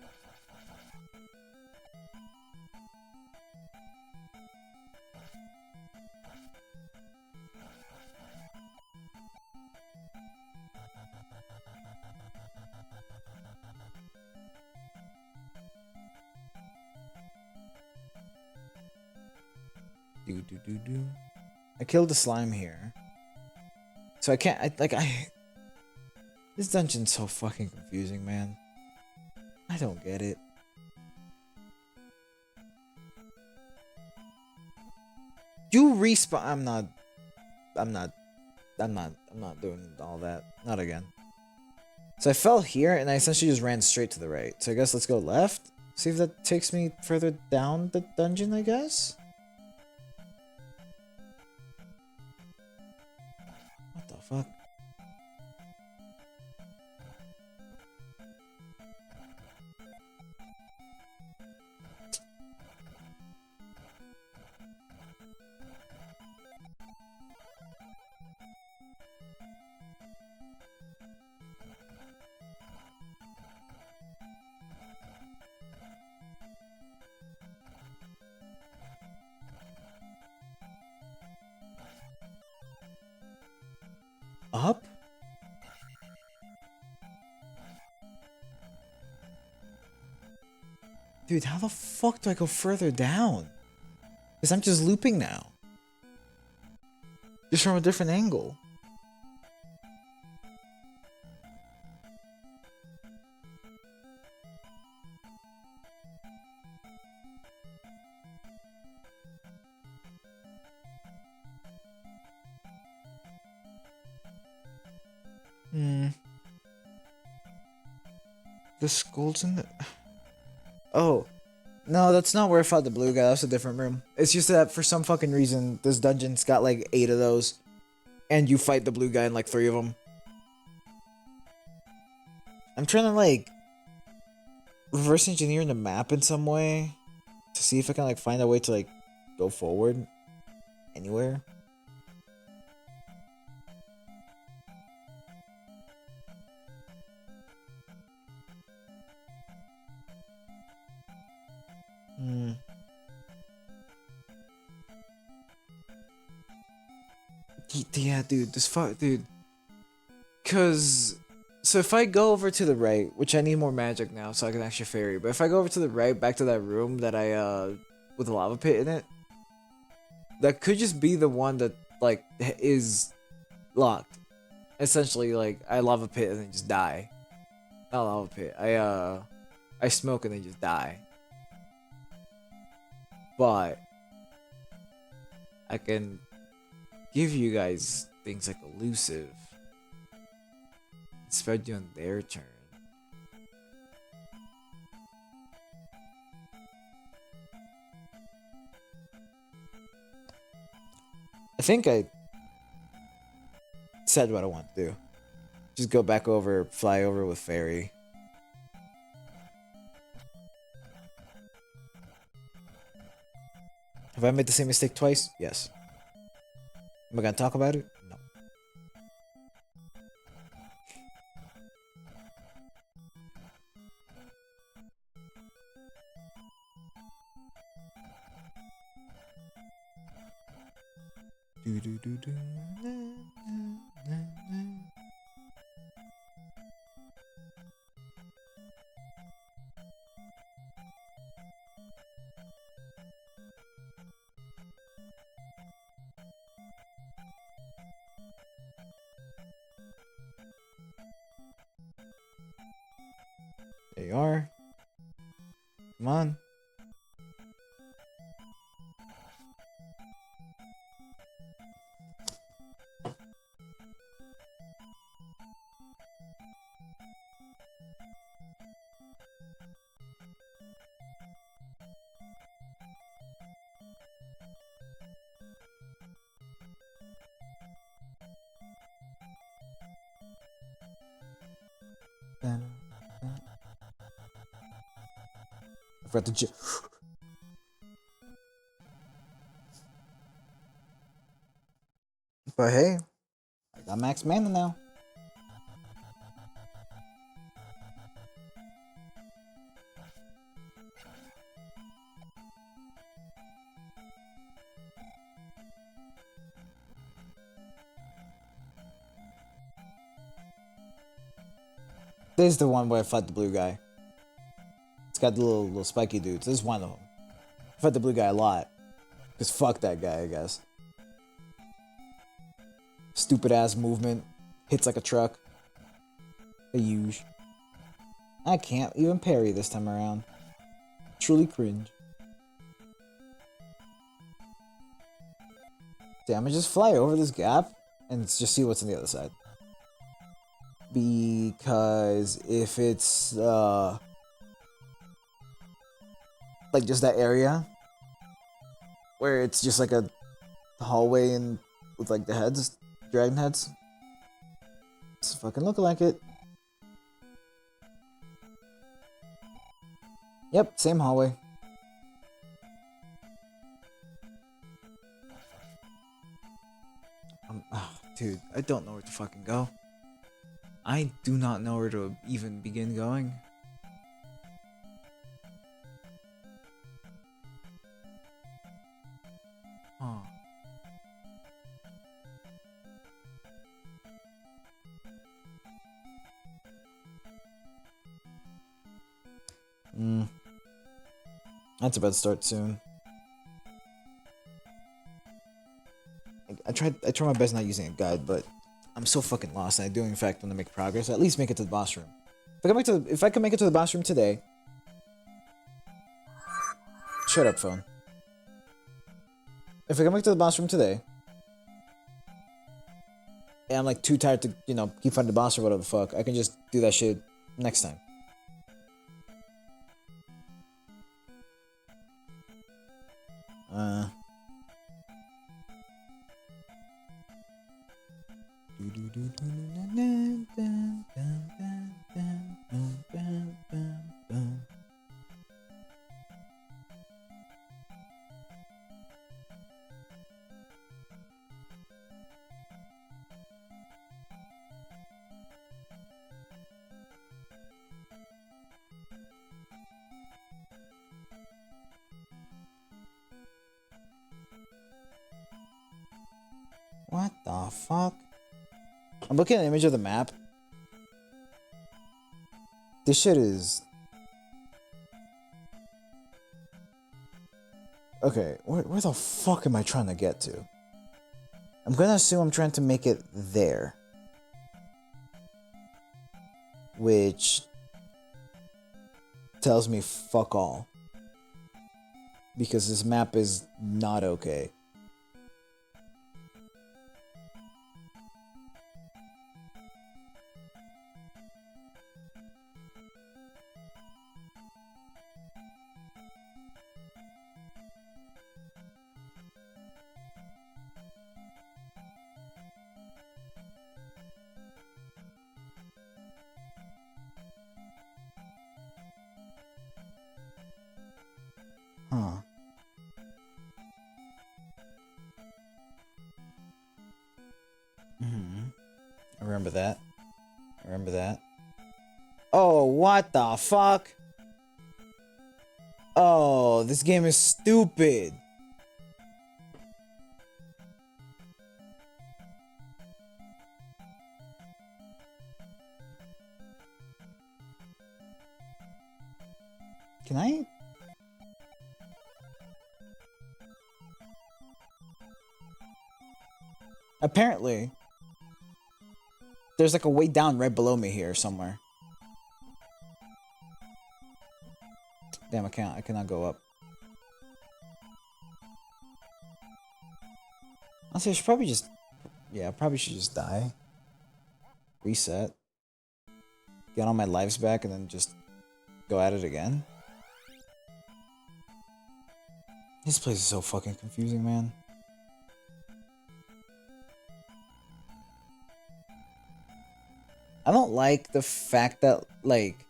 I killed the slime here. So I can't, this dungeon's so fucking confusing, man. I don't get it. You respawn, I'm not doing all that. Not again. So I fell here and I essentially just ran straight to the right. So I guess let's go left. See if that takes me further down the dungeon, I guess? What the fuck? Up? Dude, how the fuck do I go further down? Because I'm just looping now. Just from a different angle. The skull's in the... Oh. No, that's not where I fought the blue guy. That's a different room. It's just that for some fucking reason, this dungeon's got like 8 of those. And you fight the blue guy in like 3 of them. I'm trying to like... reverse engineer the map in some way. To see if I can like find a way to like go forward. Anywhere. Yeah, dude, dude. Cause, so if I go over to the right, which I need more magic now, so I can actually fairy. But if I go over to the right, back to that room that I with a lava pit in it, that could just be the one that like is locked. Essentially, like I lava pit and then just die. Not lava pit. I smoke and then just die. But I can give you guys things like elusive. Spread you on their turn. I think I said what I want to do. Just go back over, fly over with fairy. Have I made the same mistake twice? Yes. Am I gonna talk about it? No. Do do do do. Na, na, na, na. There you are. Come on. I forgot to But hey, I got max mana now. This is the one where I fought the blue guy. It's got the little spiky dudes. This is one of them. I fought the blue guy a lot. Because fuck that guy, I guess. Stupid ass movement. Hits like a truck. A huge. I can't even parry this time around. Truly cringe. Damn, I just fly over this gap and just see what's on the other side. because if it's like just that area where it's just like a hallway and with like the heads, dragon heads, it's fucking looking like it. Yep, same hallway. Dude, I don't know where to fucking go. I do not know where to even begin going. Huh. That's about to start soon. I tried my best not using a guide, but I'm so fucking lost. And I do in fact want to make progress. At least make it to the boss room. If I can make it to the boss room today. Shut up, phone. If I can make it to the boss room today, and I'm like too tired to, you know, keep fighting the boss or whatever the fuck, I can just do that shit next time. What the fuck? I'm looking at an image of the map. This shit is... Okay, where the fuck am I trying to get to? I'm gonna assume I'm trying to make it there. Which... tells me fuck all. Because this map is not okay. Huh. I remember that. I remember that. Oh, what the fuck? Oh, this game is stupid. Can I? Apparently, there's like a way down right below me here somewhere. Damn, I cannot go up. Honestly, I should probably just... Yeah, I probably should just die. Reset. Get all my lives back and then just go at it again. This place is so fucking confusing, man. I don't like the fact that, like,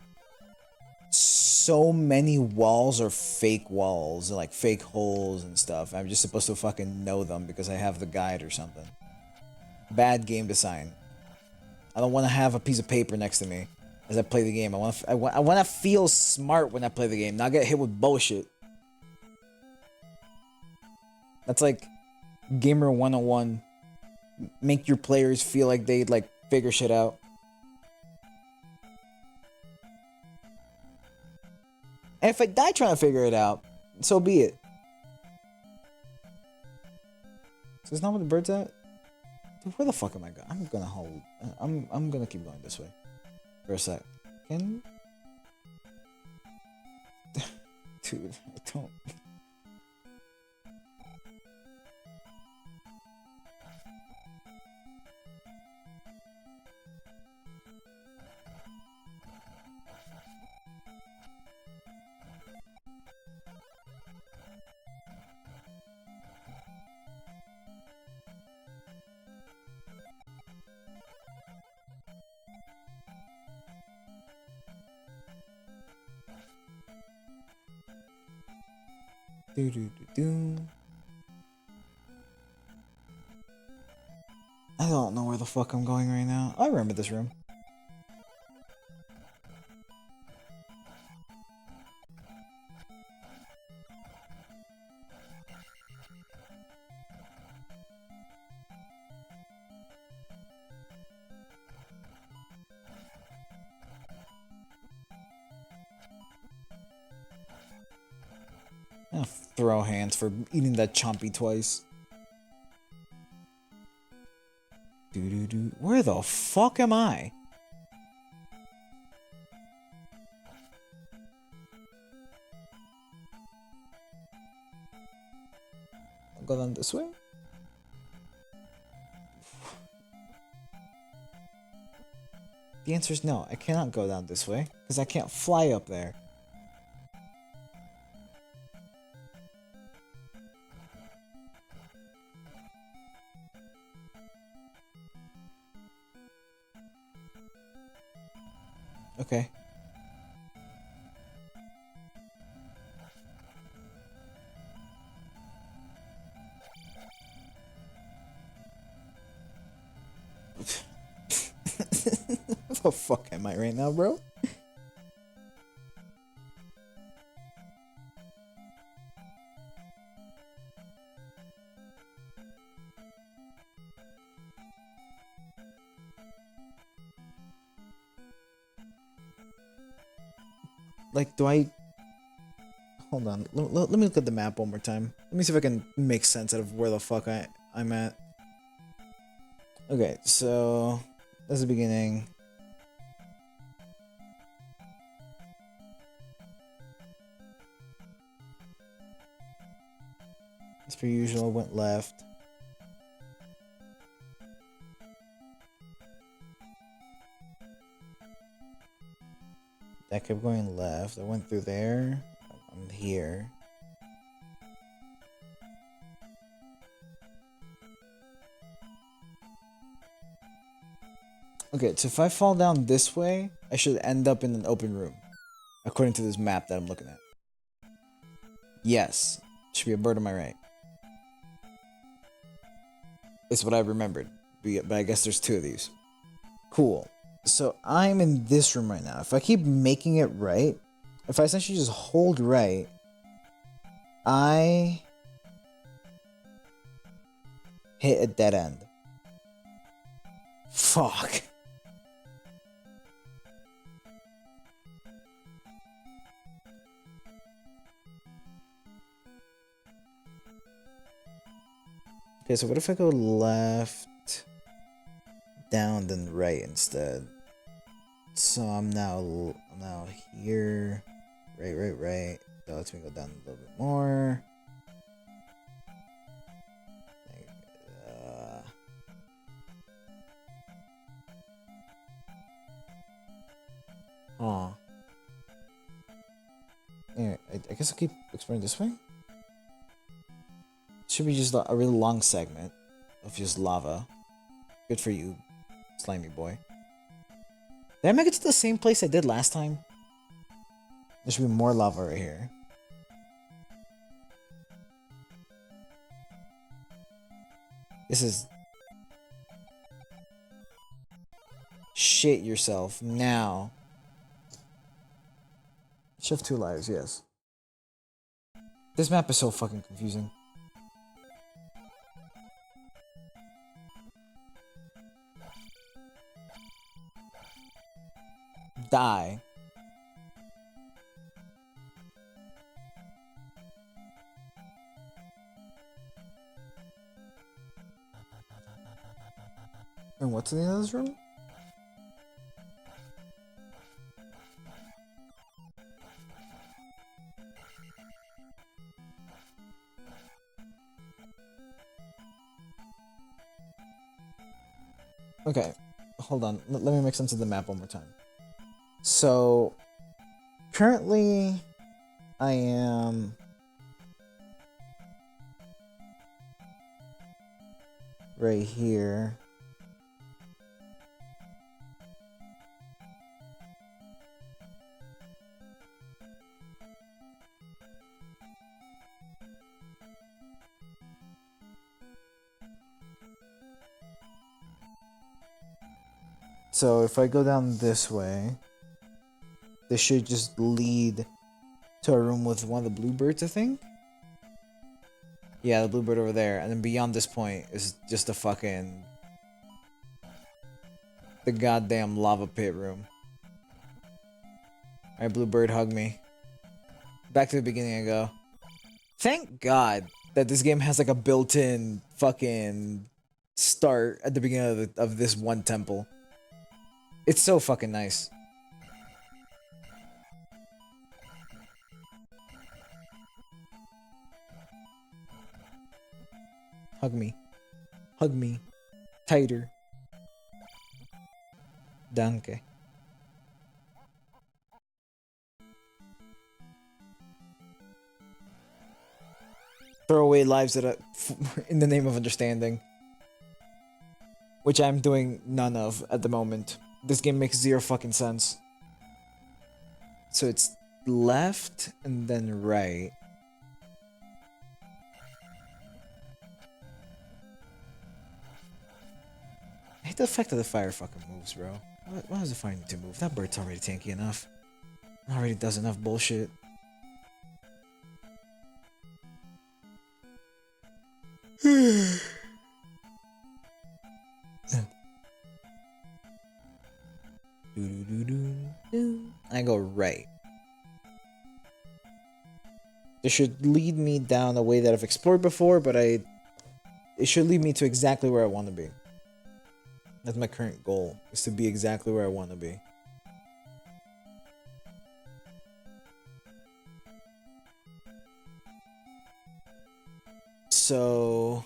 so many walls are fake walls, like fake holes and stuff. I'm just supposed to fucking know them because I have the guide or something. Bad game design. I don't want to have a piece of paper next to me as I play the game. I want to feel smart when I play the game, not get hit with bullshit. That's like Gamer 101. Make your players feel like they like figure shit out. And if I die trying to figure it out, so be it. So it's not where the bird's at? Dude, where the fuck am I going? I'm gonna hold. I'm gonna keep going this way. For a sec. Can... Dude, I don't... Do do do do. I don't know where the fuck I'm going right now. I remember this room. I'll throw hands for eating that chompy twice. Do do do. Where the fuck am I? I'll go down this way. The answer is no. I cannot go down this way because I can't fly up there. Okay. What the fuck am I right now, bro? Like, do I... Hold on. Let me look at the map one more time. Let me see if I can make sense out of where the fuck I'm at. Okay, so... That's the beginning. As per usual, went left. That kept going left. I went through there. I'm here. Okay, so if I fall down this way, I should end up in an open room. According to this map that I'm looking at. Yes. Should be a bird on my right. It's what I remembered. But I guess there's two of these. Cool. So I'm in this room right now. If I keep making it right, if I essentially just hold right, I hit a dead end. Fuck. Okay, so what if I go left, down, then right instead? So I'm now here, right. That lets me go down a little bit more. Anyway, I guess I'll keep exploring this way. Should be just a really long segment of just lava. Good for you, slimy boy. Did I make it to the same place I did last time? There should be more lava right here. This is... Shit yourself now. Shift 2 lives, yes. This map is so fucking confusing. Die. And what's in the other room? Okay, hold on. Let me make sense of the map one more time. So, currently, I am right here. So if I go down this way, this should just lead to a room with one of the bluebirds, I think? Yeah, the bluebird over there. And then beyond this point is just the goddamn lava pit room. Alright, bluebird, hug me. Back to the beginning I go. Thank God that this game has like a built-in fucking start at the beginning of this one temple. It's so fucking nice. Hug me. Hug me. Tighter. Danke. Throw away lives that in the name of understanding. Which I'm doing none of at the moment. This game makes zero fucking sense. So it's left and then right. I hate the fact that the fire fucking moves, bro. Why does the fire need to move? That bird's already tanky enough. It already does enough bullshit. I go right. This should lead me down a way that I've explored before, but it should lead me to exactly where I want to be. That's my current goal, is to be exactly where I want to be. So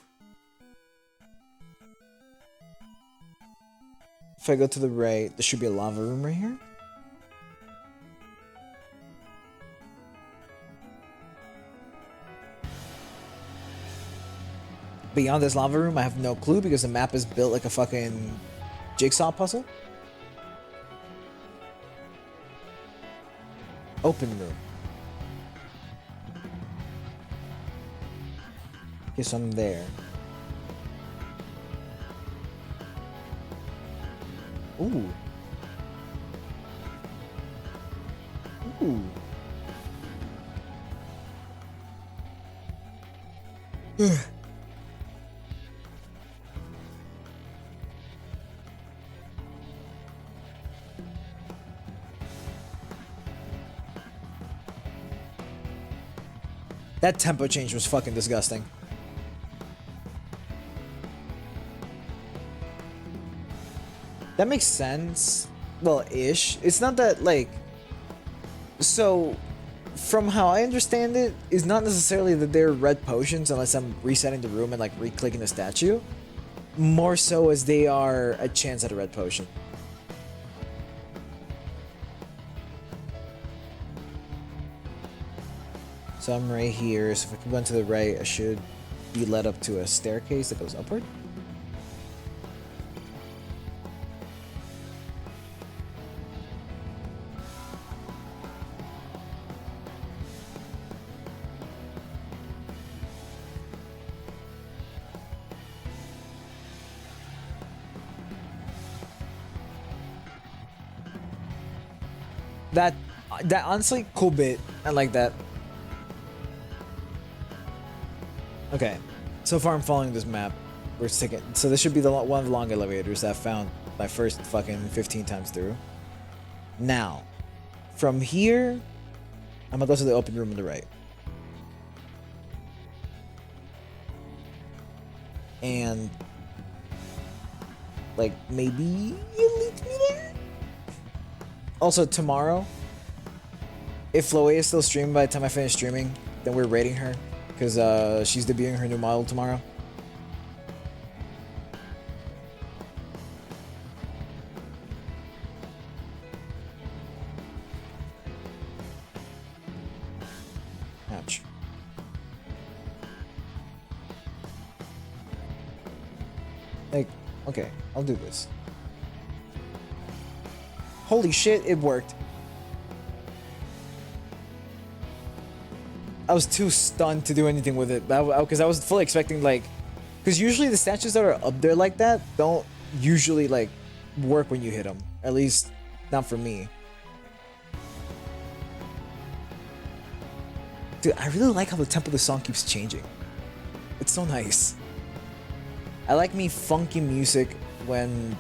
if I go to the right, there should be a lava room right here. Beyond this lava room, I have no clue because the map is built like a fucking jigsaw puzzle. Open room. Okay, so I'm there. Ooh. Ooh. That tempo change was fucking disgusting. That makes sense. Well, ish. It's not that, like... So, from how I understand it, it's not necessarily that they're red potions unless I'm resetting the room and, like, re-clicking the statue. More so as they are a chance at a red potion. So I'm right here, so if I can go to the right, I should be led up to a staircase that goes upward. That honestly, cool bit. I like that. Okay, so far I'm following this map. We're taking, so this should be the one of the long elevators that I found my first fucking 15 times through. Now, from here, I'm gonna go to the open room on the right. And, like, maybe you lead me there? Also, tomorrow, if Chloe is still streaming by the time I finish streaming, then we're rating her. Because she's debuting her new model tomorrow. Ouch. Like, okay, I'll do this. Holy shit, it worked. I was too stunned to do anything with it, because I was fully expecting, like, because usually the statues that are up there like that don't usually, like, work when you hit them. At least, not for me. Dude, I really like how the tempo of the song keeps changing. It's so nice. I like me funky music when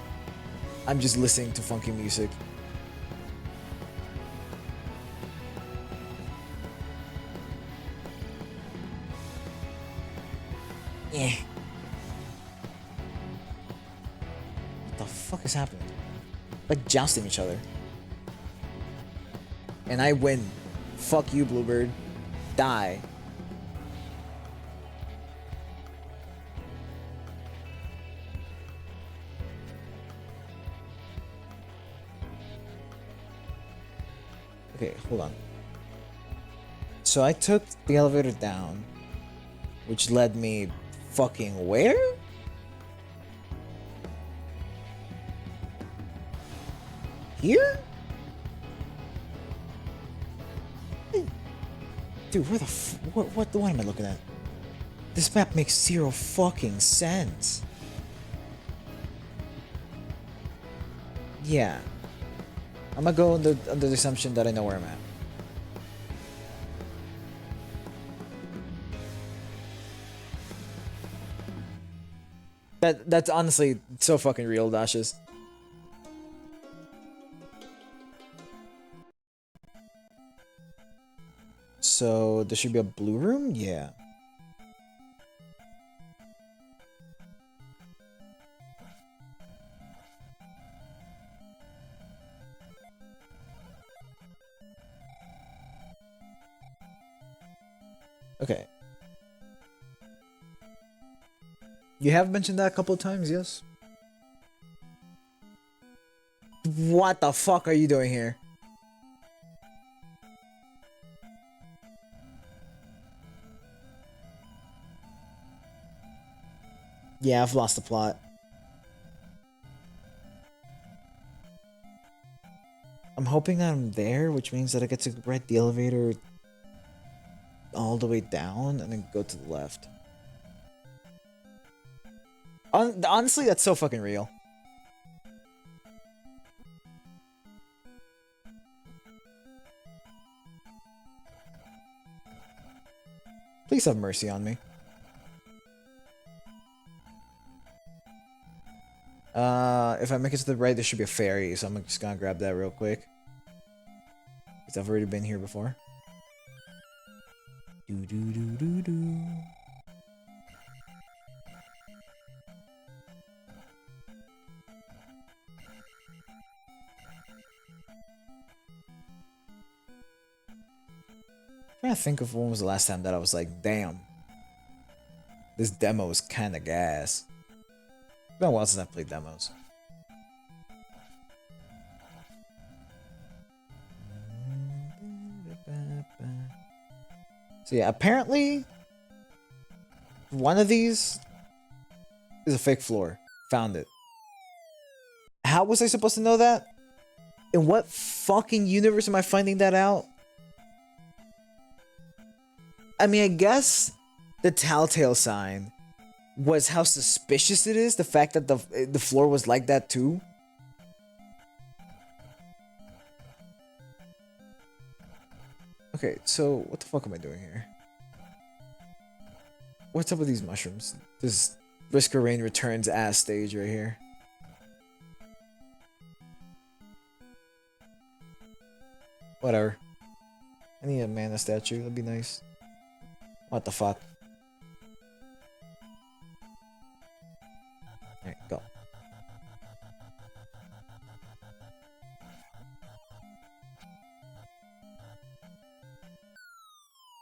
I'm just listening to funky music. Yeah. What the fuck is happening? Like jousting each other. And I win. Fuck you, Bluebird. Die. Okay, hold on. So I took the elevator down, which led me fucking where? Here? Dude, where the what am I looking at? This map makes zero fucking sense. Yeah. I'm gonna go under the assumption that I know where I'm at. That's honestly so fucking real, Dashes. So there should be a blue room? Yeah. Okay. You have mentioned that a couple of times, yes? What the fuck are you doing here? Yeah, I've lost the plot. I'm hoping that I'm there, which means that I get to ride the elevator all the way down and then go to the left. Honestly, that's so fucking real. Please have mercy on me. If I make it to the right, there should be a ferry, so I'm just gonna grab that real quick. Because I've already been here before. Do do do do do. I'm trying to think of when was the last time that I was like, damn, this demo is kind of gas. It's been a while since I played demos. So yeah, apparently one of these is a fake floor. Found it. How was I supposed to know that? In what fucking universe am I finding that out? I mean, I guess the telltale sign was how suspicious it is, the fact that the floor was like that too. Okay, so what the fuck am I doing here? What's up with these mushrooms? This Risk of Rain Returns ass stage right here. Whatever. I need a mana statue, that'd be nice. What the fuck? Alright, go.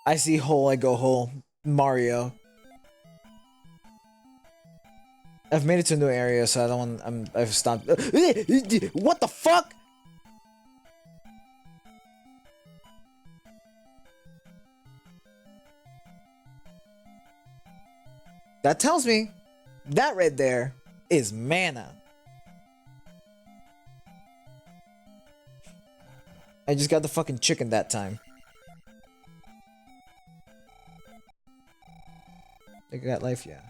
I see hole, I go hole. Mario. I've made it to a new area, so I don't want. I've stopped. What the fuck? That tells me that right there is mana. I just got the fucking chicken that time. I got life, yeah.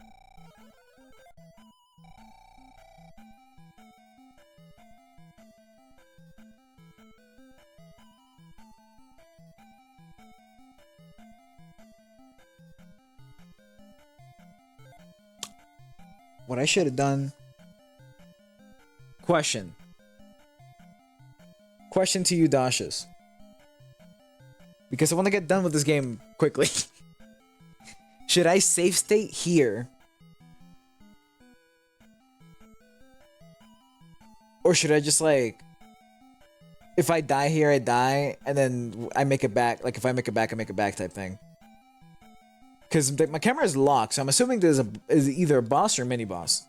what I should have done. Question. Question to you, Dashas. Because I want to get done with this game quickly. Should I save state here? Or should I just like... If I die here, I die, and then I make it back. Like, if I make it back, I make it back type thing. Because my camera is locked, so I'm assuming there's is either a boss or a mini-boss.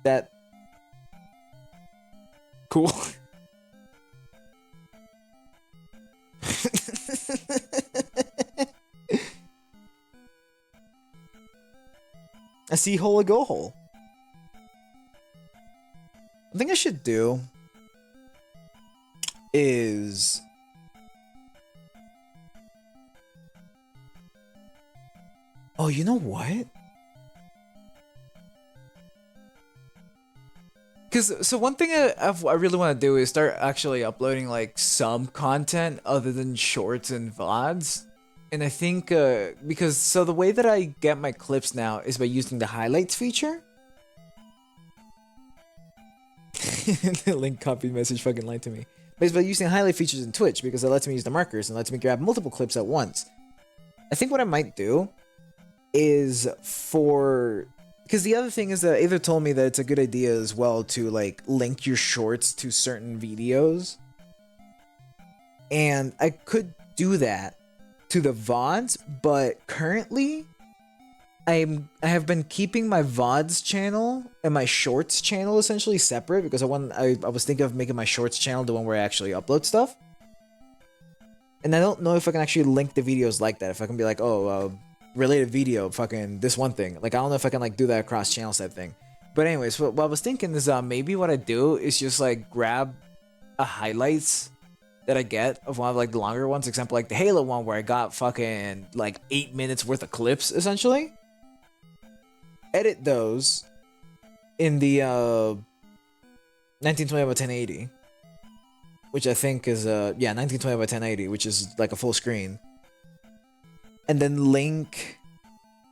That... Cool. I see hole, a go hole. I think I should do is oh, you know what? Because so one thing I really want to do is start actually uploading like some content other than shorts and VODs. And I think, because, so the way that I get my clips now is by using the highlights feature. The link copied message fucking lied to me. But it's by using highlight features in Twitch because it lets me use the markers and lets me grab multiple clips at once. I think what I might do is because the other thing is that Ava told me that it's a good idea as well to like link your shorts to certain videos. And I could do that to the VODs, but currently I have been keeping my VODs channel and my shorts channel essentially separate because I was thinking of making my shorts channel the one where I actually upload stuff. And I don't know if I can actually link the videos like that. If I can be like, oh, related video, fucking this one thing. Like, I don't know if I can like do that across channels type thing. But anyways, what I was thinking is maybe what I do is just like grab a highlights that I get of one of like the longer ones, example like the Halo one where I got fucking like 8 minutes worth of clips essentially. Edit those in the 1920 by 1080, which I think is 1920 by 1080, which is like a full screen, and then link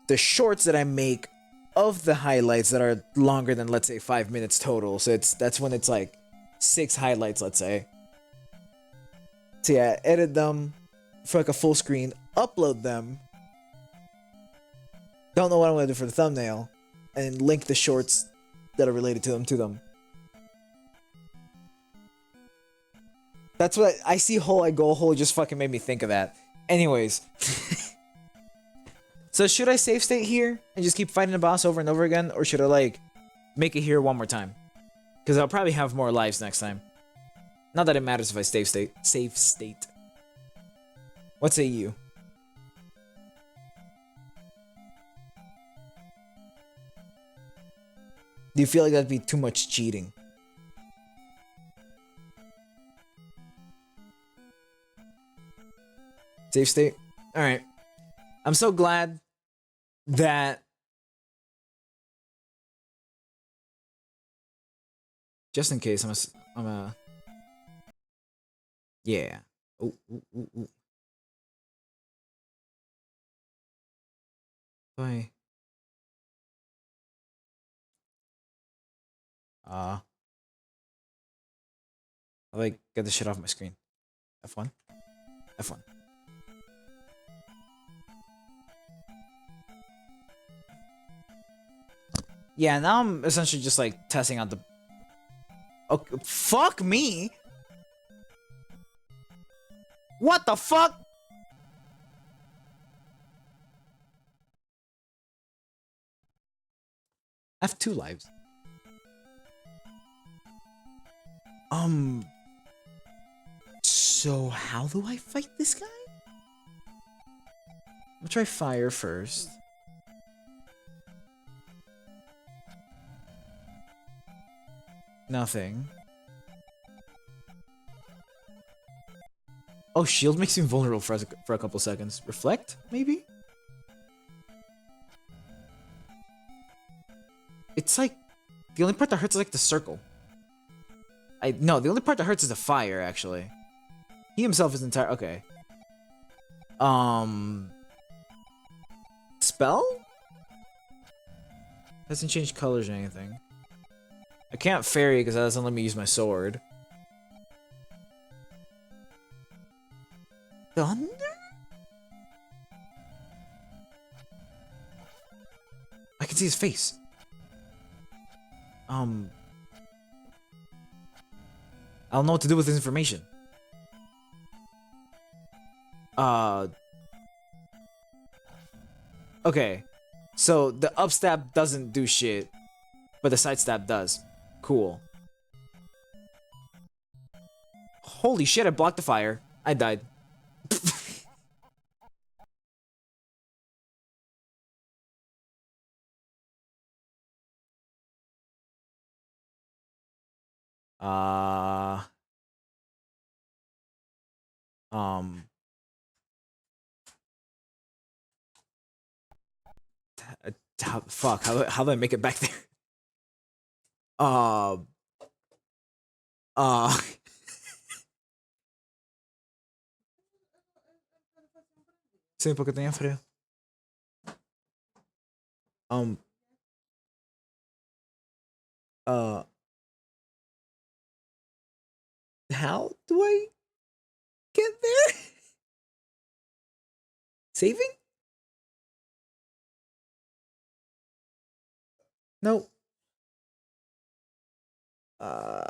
the shorts that I make of the highlights that are longer than, let's say, 5 minutes total. So that's when it's like 6 highlights, let's say. So yeah, edit them for like a full screen, upload them. Don't know what I'm gonna do for the thumbnail, and link the shorts that are related to them. That's what I see. Hole, I go hole. Just fucking made me think of that. Anyways, so should I save state here and just keep fighting the boss over and over again, or should I like make it here one more time? Because I'll probably have more lives next time. Not that it matters if I save state. What say you? Do you feel like that'd be too much cheating? Save state? Alright. I'm so glad that... Just in case, I'm a... Yeah. Ooh, ooh, ooh, ooh. Bye. I'll like get this shit off my screen. F1? F1. Yeah, now I'm essentially just like testing out the... Okay, fuck me! What the fuck? I have 2 lives. So how do I fight this guy? I'm gonna try fire first. Nothing. Oh, shield makes me vulnerable for a couple seconds. Reflect, maybe? It's like... The only part that hurts is like the circle. No, the only part that hurts is the fire, actually. He himself is entire... Okay. Spell? Doesn't change colors or anything. I can't fairy because that doesn't let me use my sword. Thunder? I can see his face. I don't know what to do with this information. Okay. So the up stab doesn't do shit, but the side stab does. Cool. Holy shit, I blocked the fire. I died. uh um fuck, how do I make it back there? Uh uh Sei um pouco eu tenho a freio. Um uh how do I get there? Saving? No. Uh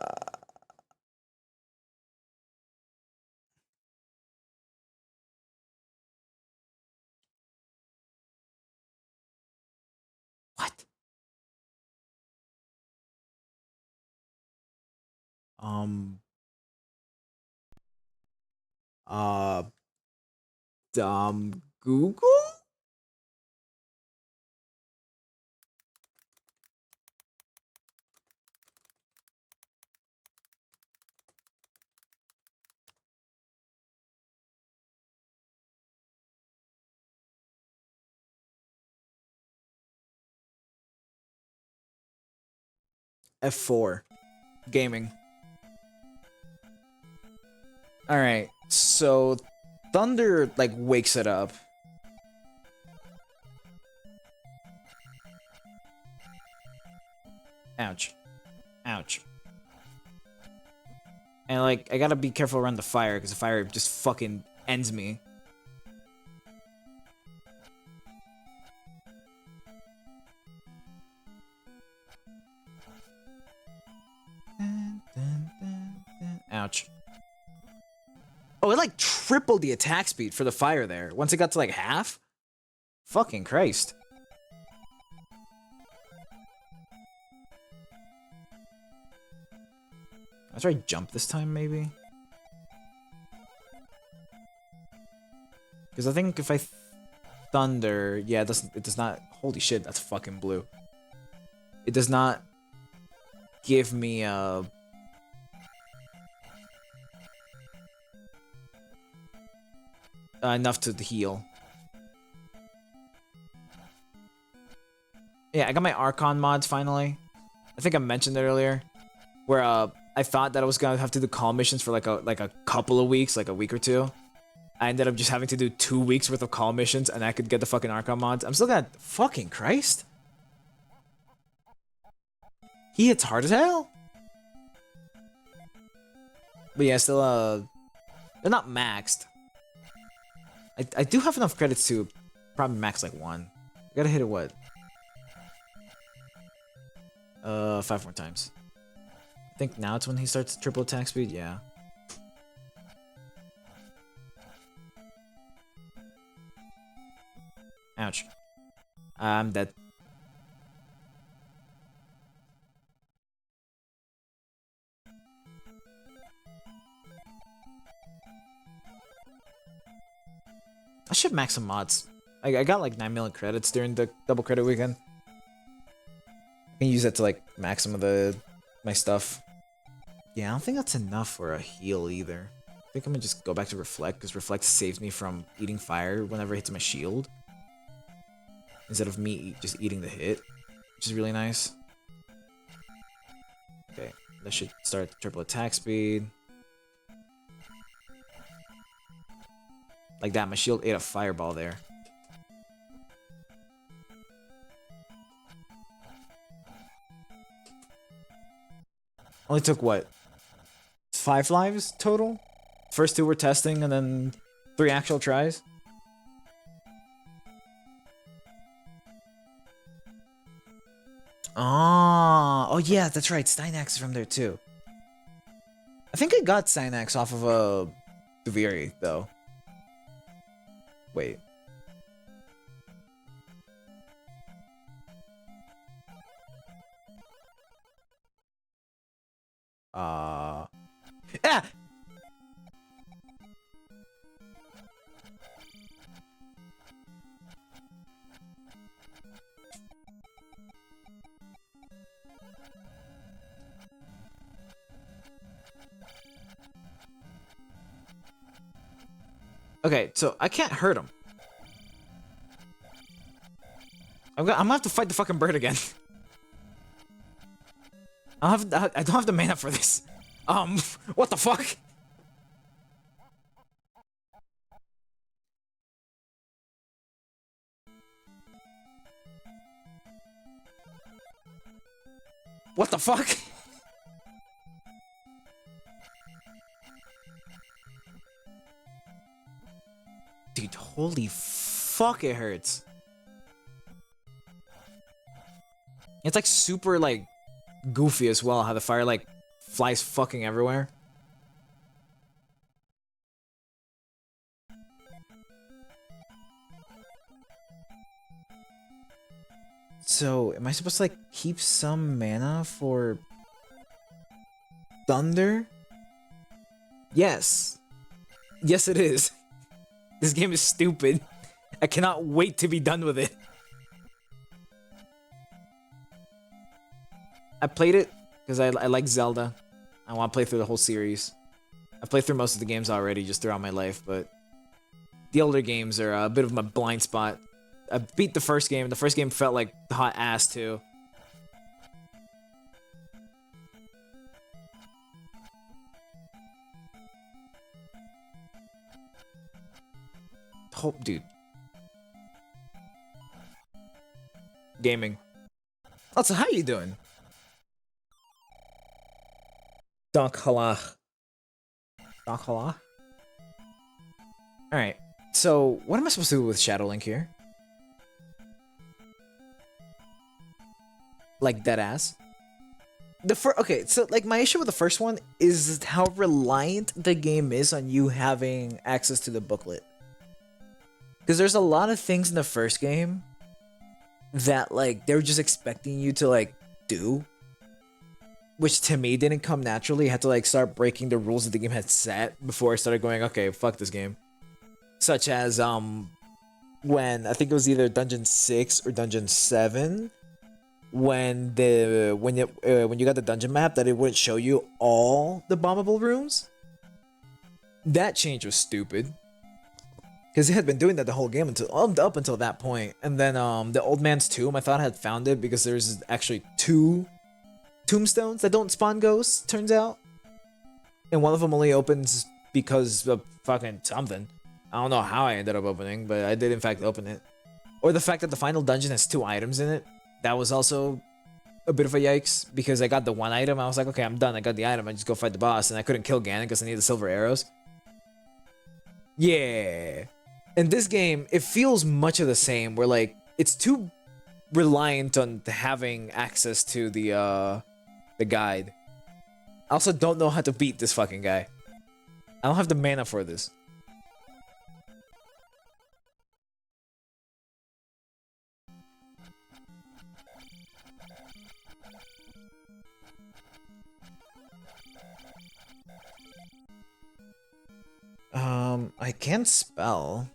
what? Um uh Google? F4. Gaming. Alright, so Thunder like wakes it up. Ouch. Ouch. And like I gotta be careful around the fire because the fire just fucking ends me. Ouch. Oh, it like tripled the attack speed for the fire there. Once it got to like half? Fucking Christ. I'll try jump this time, maybe? Because I think if I thunder... Yeah, it does not... Holy shit, that's fucking blue. It does not give me enough to heal. Yeah, I got my Archon mods finally. I think I mentioned it earlier. Where I thought that I was gonna have to do call missions for like a couple of weeks, like a week or two. I ended up just having to do 2 weeks worth of call missions and I could get the fucking Archon mods. I'm still gonna fucking Christ. He hits hard as hell. But yeah, still they're not maxed. I do have enough credits to probably max like one. I gotta hit it what? 5 more times. I think now it's when he starts triple attack speed, yeah. Ouch. I'm dead. I should max some mods. I got like 9 million credits during the double credit weekend. I can use that to like max some of my stuff. Yeah, I don't think that's enough for a heal either. I think I'm gonna just go back to Reflect, because Reflect saves me from eating fire whenever it hits my shield. Instead of me just eating the hit, which is really nice. Okay, that should start triple attack speed. Like that, my shield ate a fireball there. Only took what? 5 lives total? First 2 were testing and then 3 actual tries? Oh yeah, that's right. Steinax is from there too. I think I got Steinax off of a Duviri though. Wait. Ah. Okay, so I can't hurt him. I'm gonna have to fight the fucking bird again. I don't have the mana for this. What the fuck? What the fuck? Dude, holy fuck, it hurts. It's like super like goofy as well, how the fire like flies fucking everywhere. So, am I supposed to like keep some mana for thunder? Yes. Yes, it is. This game is stupid. I cannot wait to be done with it. I played it because I like Zelda. I want to play through the whole series. I've played through most of the games already just throughout my life, but the older games are a bit of my blind spot. I beat the first game. The first game felt like hot ass too. Hope, dude. Gaming. Also, how you doing? Donk halach. Donk halach? Alright. So, what am I supposed to do with Shadow Link here? Like, dead ass? Okay, so, like, my issue with the first one is how reliant the game is on you having access to the booklet. Because there's a lot of things in the first game that, like, they're just expecting you to, like, do. Which, to me, didn't come naturally. I had to, like, start breaking the rules that the game had set before I started going, okay, fuck this game. Such as, when, I think it was either Dungeon 6 or Dungeon 7, when you got the dungeon map, that it wouldn't show you all the bombable rooms. That change was stupid. Because it had been doing that the whole game up until that point. And then the old man's tomb, I thought I had found it because there's actually 2 tombstones that don't spawn ghosts, turns out. And one of them only opens because of fucking something. I don't know how I ended up opening, but I did in fact open it. Or the fact that the final dungeon has 2 items in it. That was also a bit of a yikes, because I got the 1 item, I was like, okay, I'm done, I got the item, I just go fight the boss, and I couldn't kill Ganon because I needed the silver arrows. Yeah. In this game, it feels much of the same, where like, it's too reliant on having access to the guide. I also don't know how to beat this fucking guy. I don't have the mana for this. I can spell.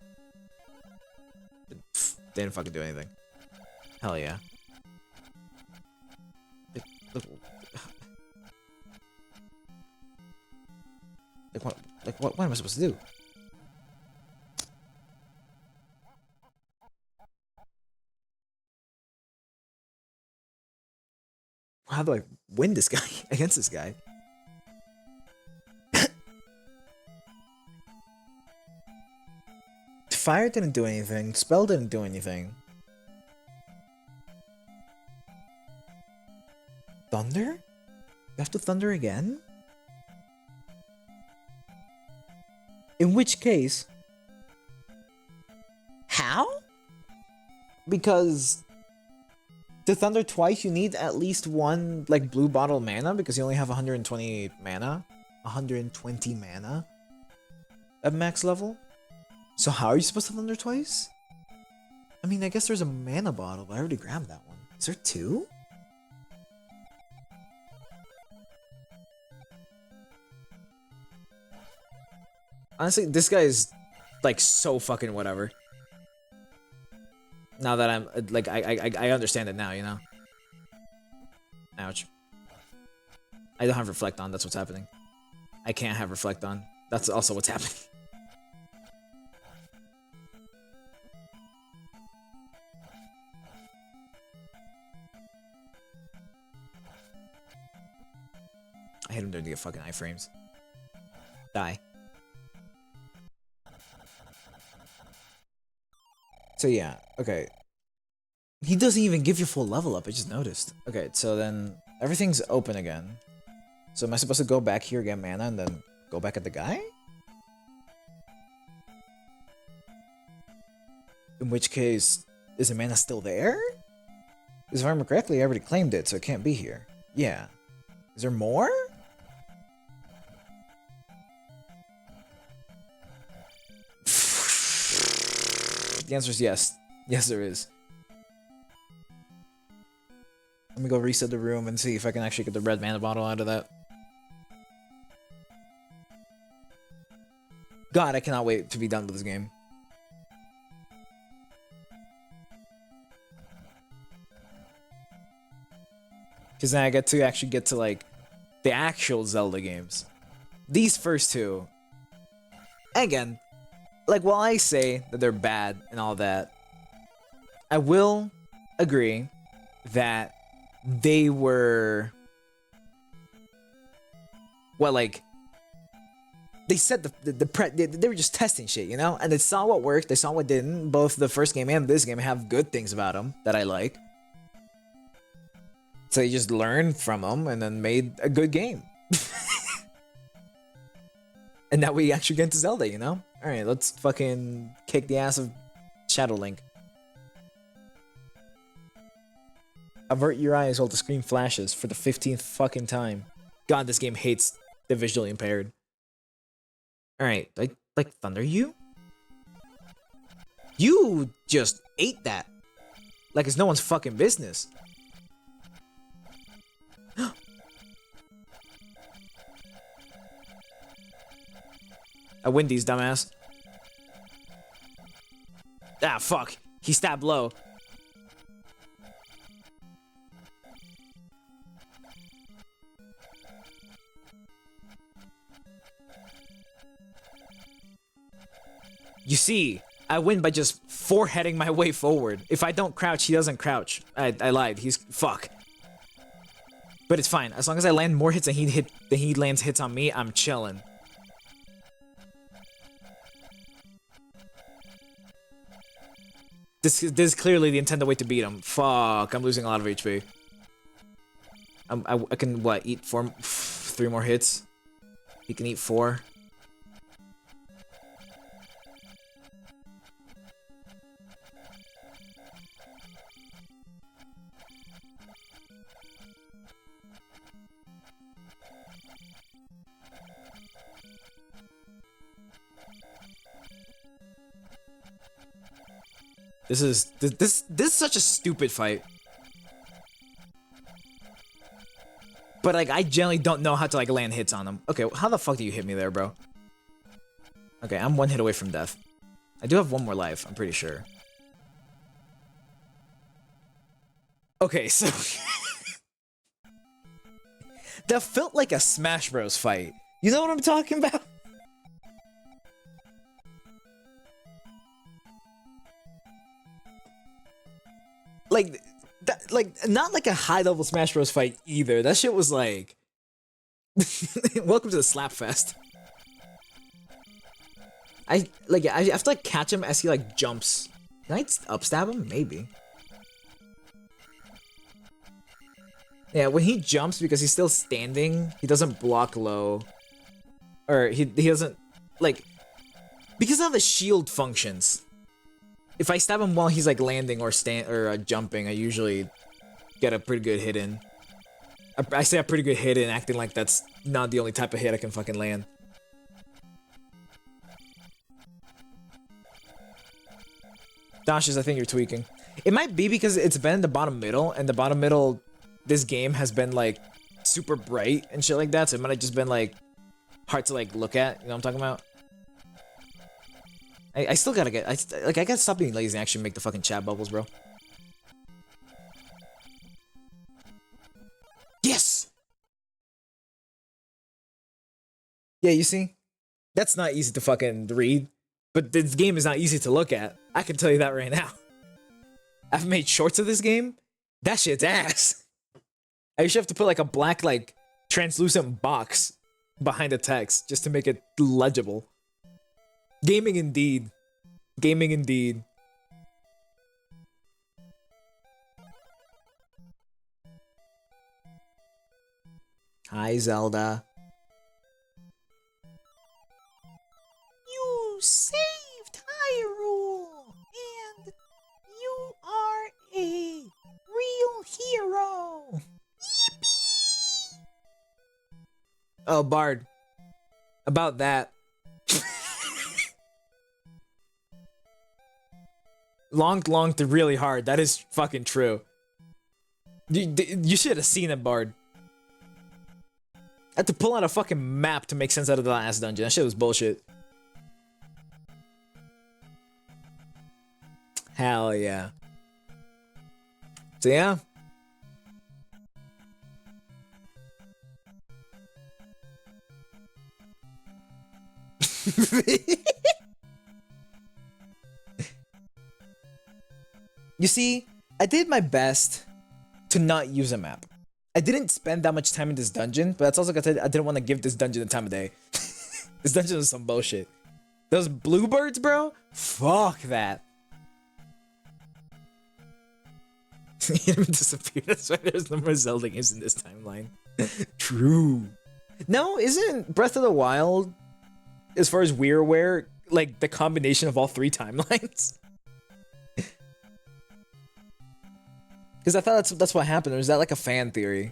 Pfft, didn't fucking do anything. Hell yeah. Look, what am I supposed to do? How do I win this guy against this guy? Fire didn't do anything. Spell didn't do anything. Thunder? You have to thunder again? In which case... How? Because... to thunder twice, you need at least one, like, blue bottle mana, because you only have 120 mana. 120 mana at max level. So how are you supposed to thunder twice? I mean, I guess there's a mana bottle, but I already grabbed that one. Is there two? Honestly, this guy is, like, so fucking whatever. Now that I'm, like, I understand it now, you know? Ouch. I don't have Reflect on, that's what's happening. I can't have Reflect on. That's also what's happening. I hit him there to get fucking iframes. Die. So yeah, okay. He doesn't even give you full level up, I just noticed. Okay, so then everything's open again. So am I supposed to go back here, get mana, and then go back at the guy? In which case, is the mana still there? Because if I remember correctly, I already claimed it, so it can't be here. Yeah. Is there more? The answer is yes. Yes, there is. Let me go reset the room and see if I can actually get the red mana bottle out of that. God, I cannot wait to be done with this game. Because then I get to actually get to, like, the actual Zelda games. These first two. Again, like, while I say that they're bad and all that, I will agree that they were... well, like... they set they were just testing shit, you know? And they saw what worked, they saw what didn't. Both the first game and this game have good things about them that I like. So they just learned from them and then made a good game. And now we actually get into Zelda, you know? Alright, let's fucking kick the ass of Shadow Link. Avert your eyes while the screen flashes for the 15th fucking time. God, this game hates the visually impaired. Alright, like thunder you? You just ate that. Like it's no one's fucking business. I win these, dumbass. Ah, fuck. He stabbed low. You see, I win by just foreheading my way forward. If I don't crouch, he doesn't crouch. I lied. He's... fuck. But it's fine. As long as I land more hits than he lands hits on me, I'm chilling. This is clearly the intended way to beat him. Fuck, I'm losing a lot of HP. I can, what, eat 3 more hits? He can eat 4. This is such a stupid fight. But like I generally don't know how to like land hits on him. Okay, how the fuck do you hit me there, bro? Okay, I'm 1 hit away from death. I do have 1 more life, I'm pretty sure. Okay, so that felt like a Smash Bros fight. You know what I'm talking about? Like, that, like, not like a high-level Smash Bros. Fight either. That shit was like... Welcome to the Slap Fest. I have to like catch him as he like jumps. Can I upstab him? Maybe. Yeah, when he jumps because he's still standing, he doesn't block low. Or he doesn't like because of how the shield functions. If I stab him while he's like landing or jumping, I usually get a pretty good hit in. I say a pretty good hit in, acting like that's not the only type of hit I can fucking land. Dashes, I think you're tweaking. It might be because it's been in the bottom middle, and the bottom middle, this game has been like super bright and shit like that, so it might have just been like hard to like look at. You know what I'm talking about? I still gotta get, I gotta stop being lazy and actually make the fucking chat bubbles, bro. Yes! Yeah, you see? That's not easy to fucking read, but this game is not easy to look at. I can tell you that right now. I've made shorts of this game. That shit's ass. I usually have to put like a black, like, translucent box behind the text just to make it legible. Gaming indeed. Gaming indeed. Hi, Zelda. You saved Hyrule, and you are a real hero. Yippee! Oh, Bard. About that. Longed really hard. That is fucking true. You should have seen it, Bard. I had to pull out a fucking map to make sense out of the last dungeon. That shit was bullshit. Hell yeah. So yeah. You see, I did my best to not use a map. I didn't spend that much time in this dungeon, but that's also because I didn't want to give this dungeon the time of day. This dungeon is some bullshit. Those bluebirds, bro? Fuck that. Enemy disappeared. That's why there's no more Zelda games in this timeline. True. No, isn't Breath of the Wild, as far as we're aware, like the combination of all three timelines? Because I thought that's what happened. Or is that like a fan theory?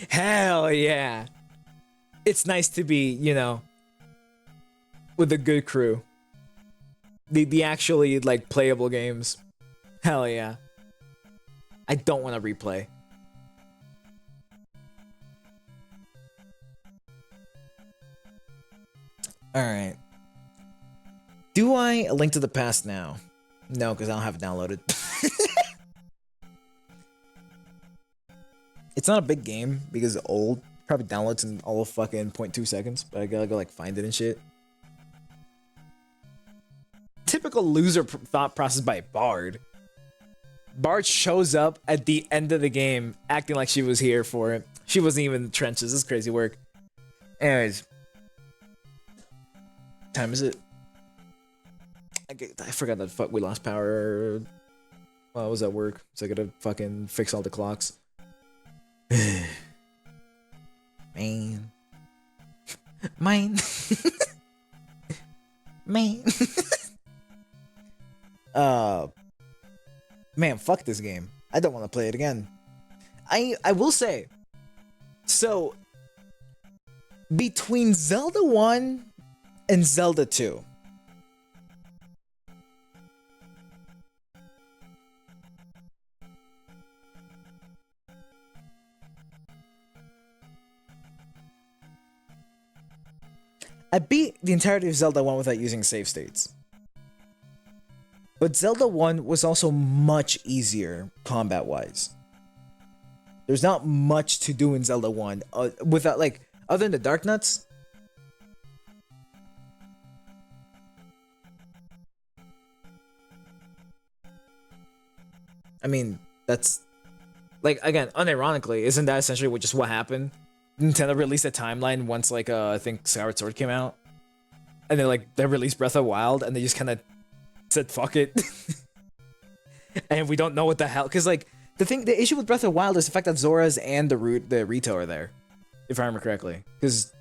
Hell yeah. It's nice to be, you know, with a good crew. The actually like playable games. Hell yeah. I don't want to replay. Alright. Do I A Link to the Past now? No, because I don't have it downloaded. It's not a big game because it's old. Probably downloads in all of fucking 0.2 seconds, but I gotta go like find it and shit. Typical loser thought process by Bard. Bard shows up at the end of the game acting like she was here for it. She wasn't even in the trenches. This is crazy work. Anyways. Time is it? I forgot that fuck we lost power. Well, I was at work, so I gotta fucking fix all the clocks. Man. Mine. Man. Man, fuck this game. I don't want to play it again. I will say, so between Zelda 1 and Zelda 2, I beat the entirety of Zelda 1 without using save states. But Zelda 1 was also much easier combat-wise. There's not much to do in Zelda 1 without, like, other than the Dark Nuts. I mean, that's Like again, unironically, isn't that essentially what happened? Nintendo released a timeline once like I think Skyward Sword came out, and then like they released Breath of the Wild, and they just kind of said fuck it, and we don't know what the hell. Because like the issue with Breath of the Wild is the fact that Zora's and the Rito are there, if I remember correctly. Because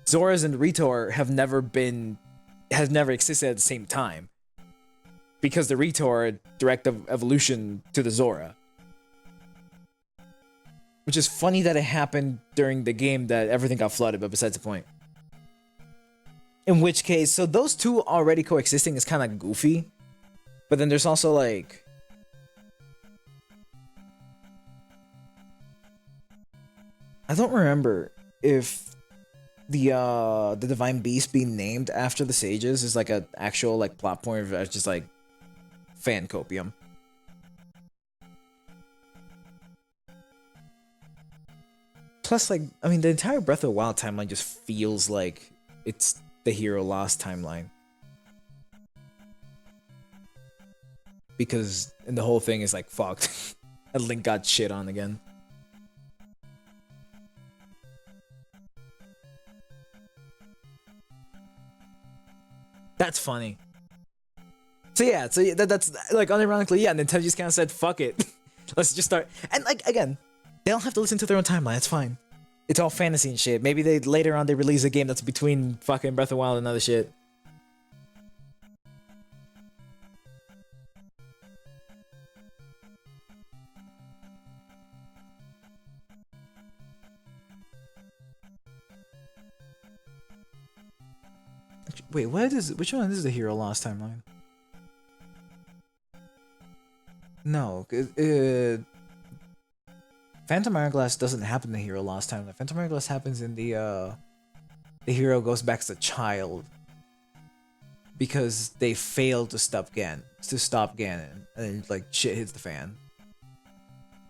Zora's and Rito has never existed at the same time. Because the Rito are a direct evolution to the Zora. Which is funny that it happened during the game that everything got flooded, but besides the point. In which case, so those two already coexisting is kind of goofy. But then there's also like... I don't remember if the Divine Beast being named after the sages is like an actual like plot point or just like fan copium. Plus, like, I mean, the entire Breath of the Wild timeline just feels like it's the Hero Lost timeline. Because and the whole thing is like fucked. And Link got shit on again. That's funny. So yeah, that's like unironically, yeah, Nintendo just kind of said, fuck it. Let's just start. And like, again, they don't have to listen to their own timeline, it's fine. It's all fantasy and shit. Maybe they later on they release a game that's between fucking Breath of the Wild and other shit. Wait, which one is the Hero Lost timeline? No, Phantom Hourglass doesn't happen in the Hero Lost timeline. Phantom Hourglass happens in the hero goes back as a child because they failed to stop Ganon, and then like shit hits the fan.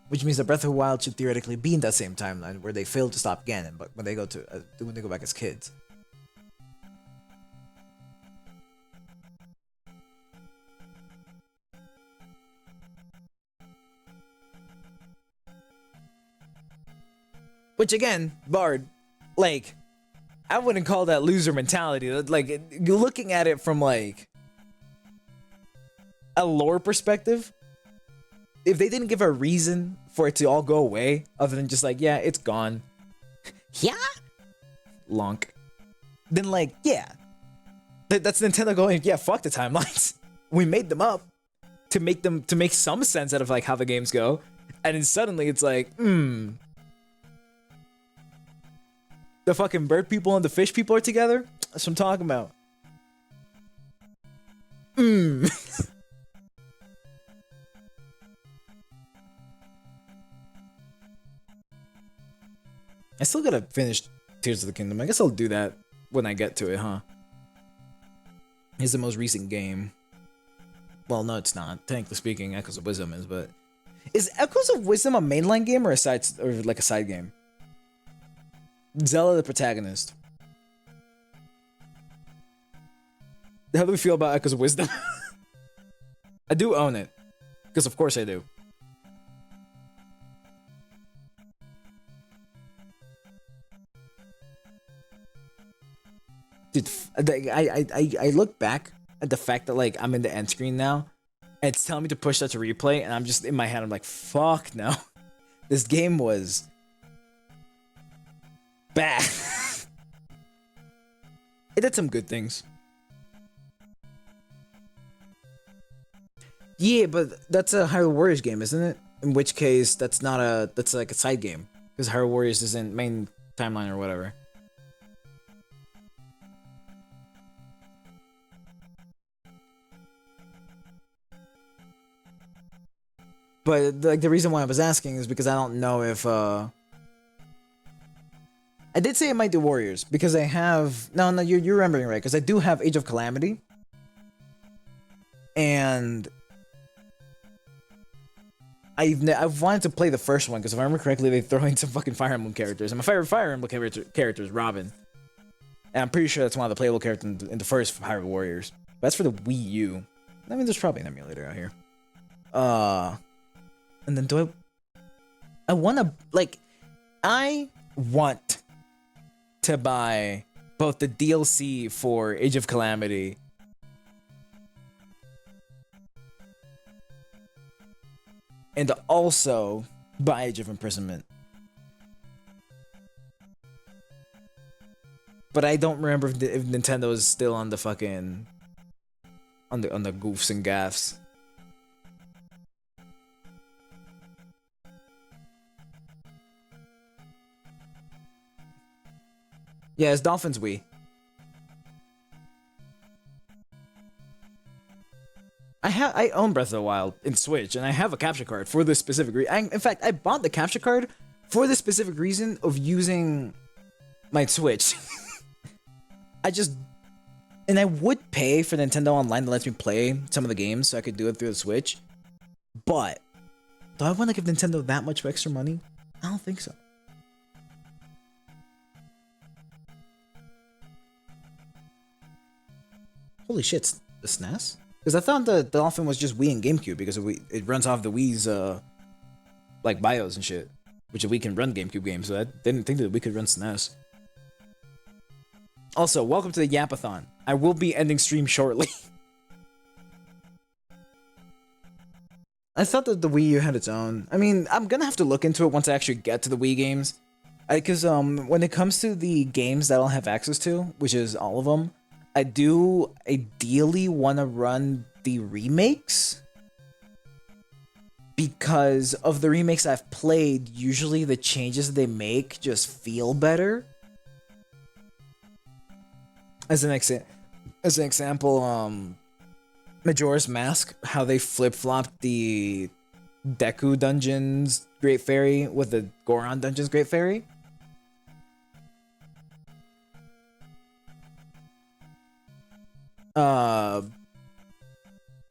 Which means that Breath of the Wild should theoretically be in that same timeline where they failed to stop Ganon, but when they go back as kids. Which again, Bard, like, I wouldn't call that loser mentality. Like, looking at it from like a lore perspective, if they didn't give a reason for it to all go away, other than just like, yeah, it's gone. Yeah? Lonk. Then like, yeah. That's Nintendo going, yeah, fuck the timelines. We made them up to make some sense out of like how the games go. And then suddenly it's like, the fucking bird people and the fish people are together? That's what I'm talking about. I still gotta finish Tears of the Kingdom. I guess I'll do that when I get to it, huh? It's the most recent game. Well, no, it's not. Technically speaking, Echoes of Wisdom is, but... Is Echoes of Wisdom a mainline game or a side game? Zelda the protagonist. How do we feel about Echoes of Wisdom? I do own it. Because of course I do. Dude, I look back at the fact that like I'm in the end screen now. And it's telling me to push that to replay, and I'm just in my head, I'm like, fuck no. This game was bad. It did some good things. Yeah, but that's a Hyrule Warriors game, isn't it? In which case, that's like a side game. Because Hyrule Warriors isn't main timeline or whatever. But like the reason why I was asking is because I don't know if I did say it might do Warriors because I have no you're remembering right because I do have Age of Calamity and I've wanted to play the first one because if I remember correctly they throw in some fucking Fire Emblem characters and my favorite Fire Emblem character is Robin and I'm pretty sure that's one of the playable characters in the first Hyrule Warriors. But that's for the Wii U. I mean there's probably an emulator out here. And then do I... I want to like I want to buy both the DLC for Age of Calamity and also buy Age of Imprisonment. But I don't remember if Nintendo is still on the fucking on the goofs and gaffs. Yeah, it's Dolphins Wii. I own Breath of the Wild in Switch, and I have a capture card for this specific reason. In fact, I bought the capture card for the specific reason of using my Switch. I just and I would pay for Nintendo Online that lets me play some of the games, so I could do it through the Switch. But do I want to give Nintendo that much extra money? I don't think so. Holy shit, the SNES? Because I thought the Dolphin was just Wii and GameCube because it runs off the Wii's like BIOS and shit, which we can run GameCube games. So I didn't think that we could run SNES. Also, welcome to the Yapathon. I will be ending stream shortly. I thought that the Wii U had its own. I mean, I'm gonna have to look into it once I actually get to the Wii games. Because when it comes to the games that I'll have access to, which is all of them, I do ideally want to run the remakes. Because of the remakes I've played, usually the changes they make just feel better. As an example, Majora's Mask, how they flip-flopped the Deku Dungeons Great Fairy with the Goron Dungeons Great Fairy.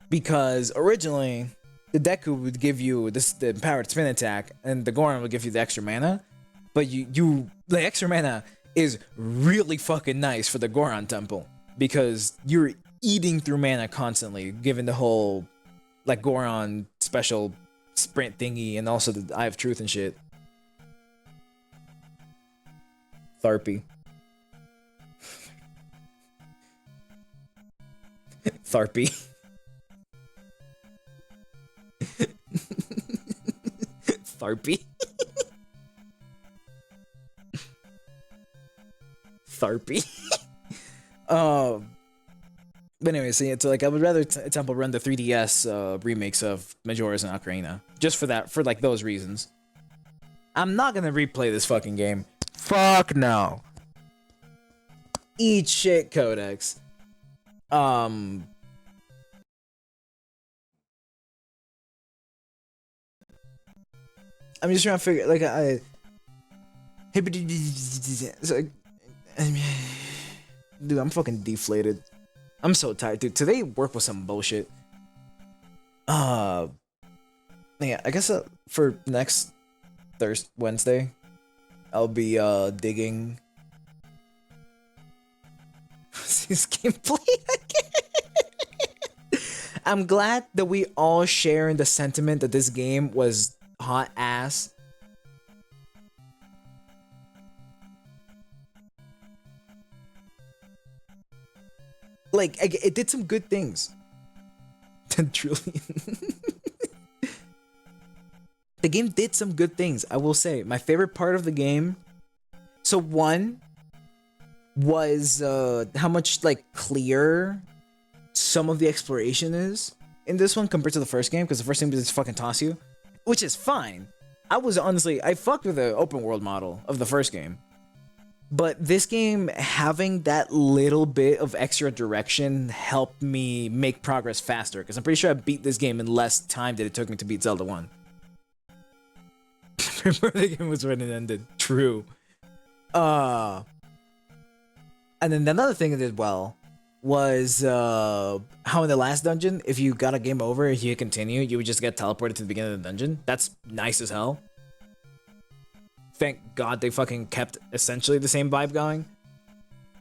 Because originally the Deku would give you the empowered spin attack, and the Goron would give you the extra mana. But the extra mana is really fucking nice for the Goron Temple because you're eating through mana constantly, given the whole like Goron special sprint thingy and also the Eye of Truth and shit. Tharpy. Tharpy. Tharpy. Tharpy. But anyway, so like I would rather Temple run the 3DS remakes of Majora's and Ocarina just for like those reasons. I'm not gonna replay this fucking game. Fuck no. Eat shit, Codex. I'm just trying to figure like dude, I'm fucking deflated. I'm so tired, dude. Today work was some bullshit. Yeah, I guess for next Wednesday, I'll be digging this gameplay again. I'm glad that we all share in the sentiment that this game was hot ass. Like, it did some good things. 10 trillion. The game did some good things, I will say. My favorite part of the game... So, one was how much, like, clearer some of the exploration is in this one compared to the first game, because the first game just fucking toss you. Which is fine. I fucked with the open world model of the first game. But this game, having that little bit of extra direction helped me make progress faster, because I'm pretty sure I beat this game in less time than it took me to beat Zelda 1. Remember the game was when it ended. True. And then another thing it did well was how in the last dungeon, if you got a game over, if you continue, you would just get teleported to the beginning of the dungeon. That's nice as hell. Thank God they fucking kept essentially the same vibe going,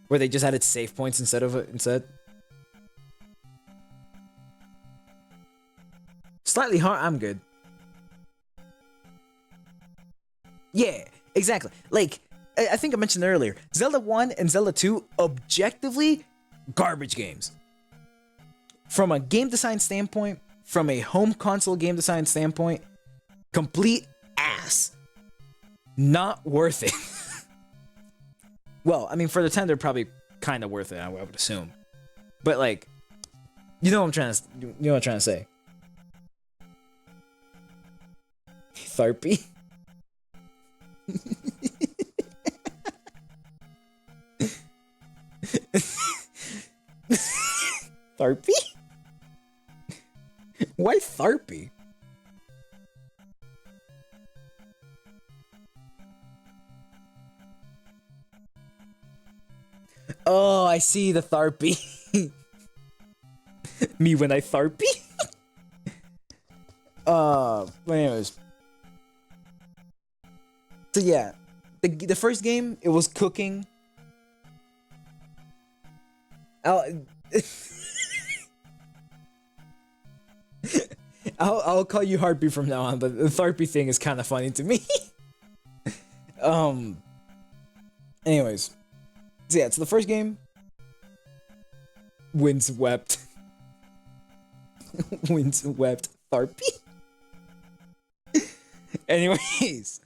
where they just added save points instead. Slightly hard. I'm good. Yeah, exactly. Like I think I mentioned earlier, Zelda 1 and Zelda 2 objectively garbage games. From a game design standpoint, from a home console game design standpoint, complete ass. Not worth it. Well, I mean, for the time, they're probably kind of worth it, I would assume. But like, you know what I'm trying to, you know what I'm trying to say. Tharpy. Tharpy? Why Tharpy? Oh, I see the Tharpy. Me when I Tharpy? But anyways. So yeah, the first game, it was cooking. I'll, I'll call you Harpy from now on, but the Tharpy thing is kind of funny to me. um. Anyways, so yeah, it's the first game. Windswept. Windswept Tharpy. Anyways.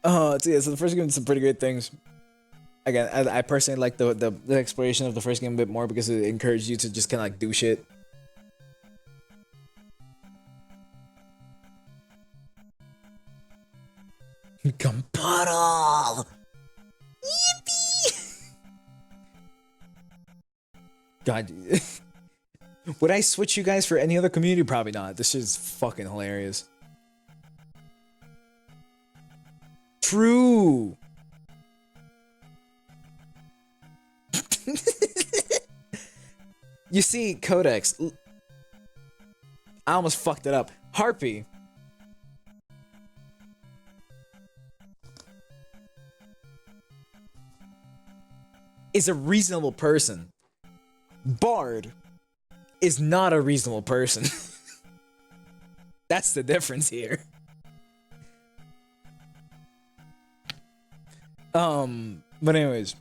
So yeah, so the first game did some pretty great things. Again, I personally like the exploration of the first game a bit more because it encouraged you to just kind of like do shit. Come puddle! Yippee! God, would I switch you guys for any other community? Probably not. This is fucking hilarious. True. You see, Codex. I almost fucked it up. Harpy. Is a reasonable person. Bard is not a reasonable person. That's the difference here. But anyways,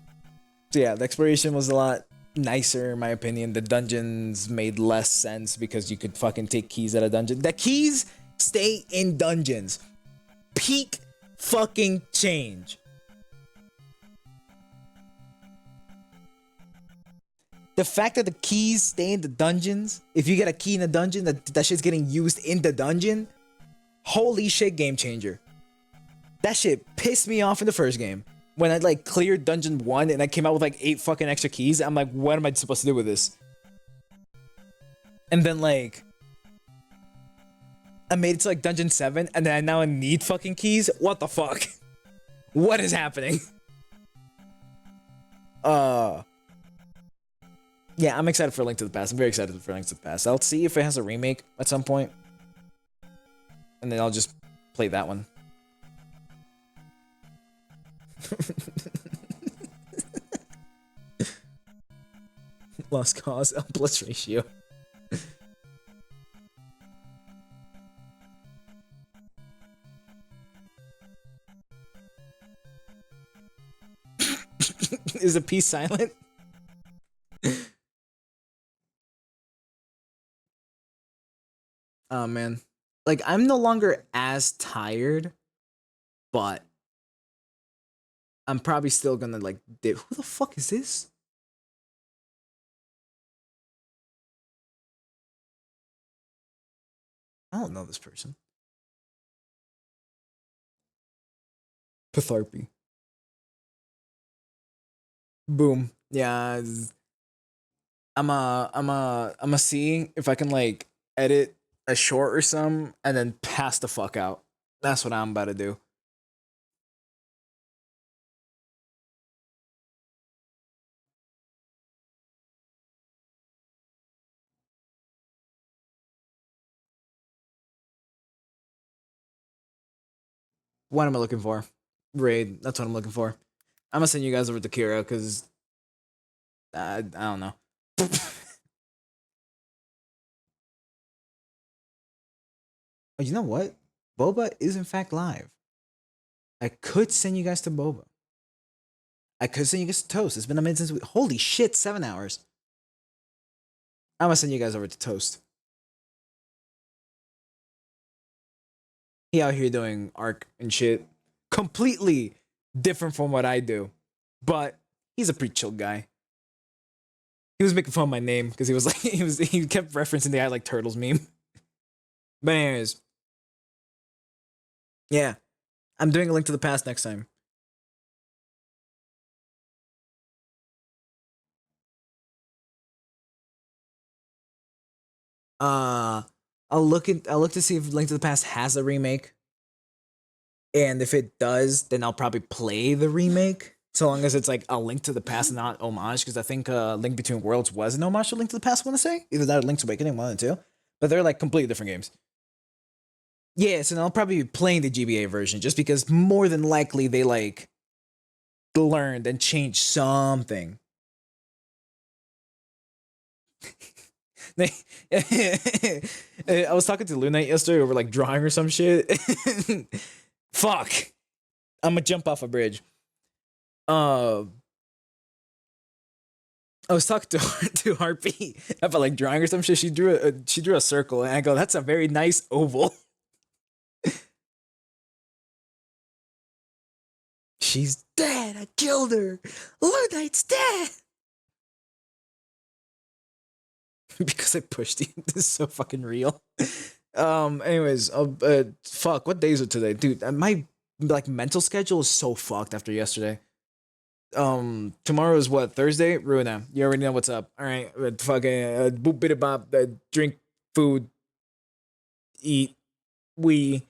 so yeah, the exploration was a lot nicer in my opinion. The dungeons made less sense because you could fucking take keys out of dungeon. The keys stay in dungeons. Peak fucking change. The fact that the keys stay in the dungeons, if you get a key in a dungeon, that shit's getting used in the dungeon. Holy shit, game changer. That shit pissed me off in the first game. When I like cleared dungeon 1 and I came out with like 8 fucking extra keys, I'm like, what am I supposed to do with this? And then like, I made it to like dungeon 7 and then now I need fucking keys? What the fuck? What is happening? Yeah, I'm excited for Link to the Past. I'm very excited for Link to the Past. I'll see if it has a remake at some point. And then I'll just play that one. Lost cause, L plus ratio. Is the P silent? Oh man. Like I'm no longer as tired, but I'm probably still gonna like dip. Who the fuck is this? I don't know this person. Patharpy. Boom. Yeah. I'm a see if I can like edit a short or some and then pass the fuck out. That's what I'm about to do. What am I looking for? Raid. That's what I'm looking for. I'm gonna send you guys over to Kira because I don't know. Oh, you know what? Boba is in fact live. I could send you guys to Boba. I could send you guys to Toast. It's been a minute since we. Holy shit, 7 hours. I'm gonna send you guys over to Toast. He out here doing arc and shit. Completely different from what I do. But he's a pretty chill guy. He was making fun of my name because he was like he kept referencing the I like turtles meme. But anyways, yeah. I'm doing a link to the past next time. Uh I'll look to see if Link to the Past has a remake. And if it does, then I'll probably play the remake. So long as it's like a Link to the Past and not homage, because I think Link Between Worlds was an homage to Link to the Past, I want to say. Either that or Link's Awakening, one of the two. But they're like completely different games. Yeah, so I'll probably be playing the GBA version just because more than likely they like learned and changed something. I was talking to Lunite yesterday over like drawing or some shit. Fuck. I'm gonna jump off a bridge. Uh, I was talking to to Harpy about like drawing or some shit. She drew a circle, and I go, "That's a very nice oval." She's dead. I killed her. Lunite's dead. Because I pushed you. This is so fucking real. Anyways, fuck. What day is it today, dude? My like mental schedule is so fucked after yesterday. Tomorrow is what, Thursday? Runa, you already know what's up. All right, fucking boop bit bop, drink food, eat, we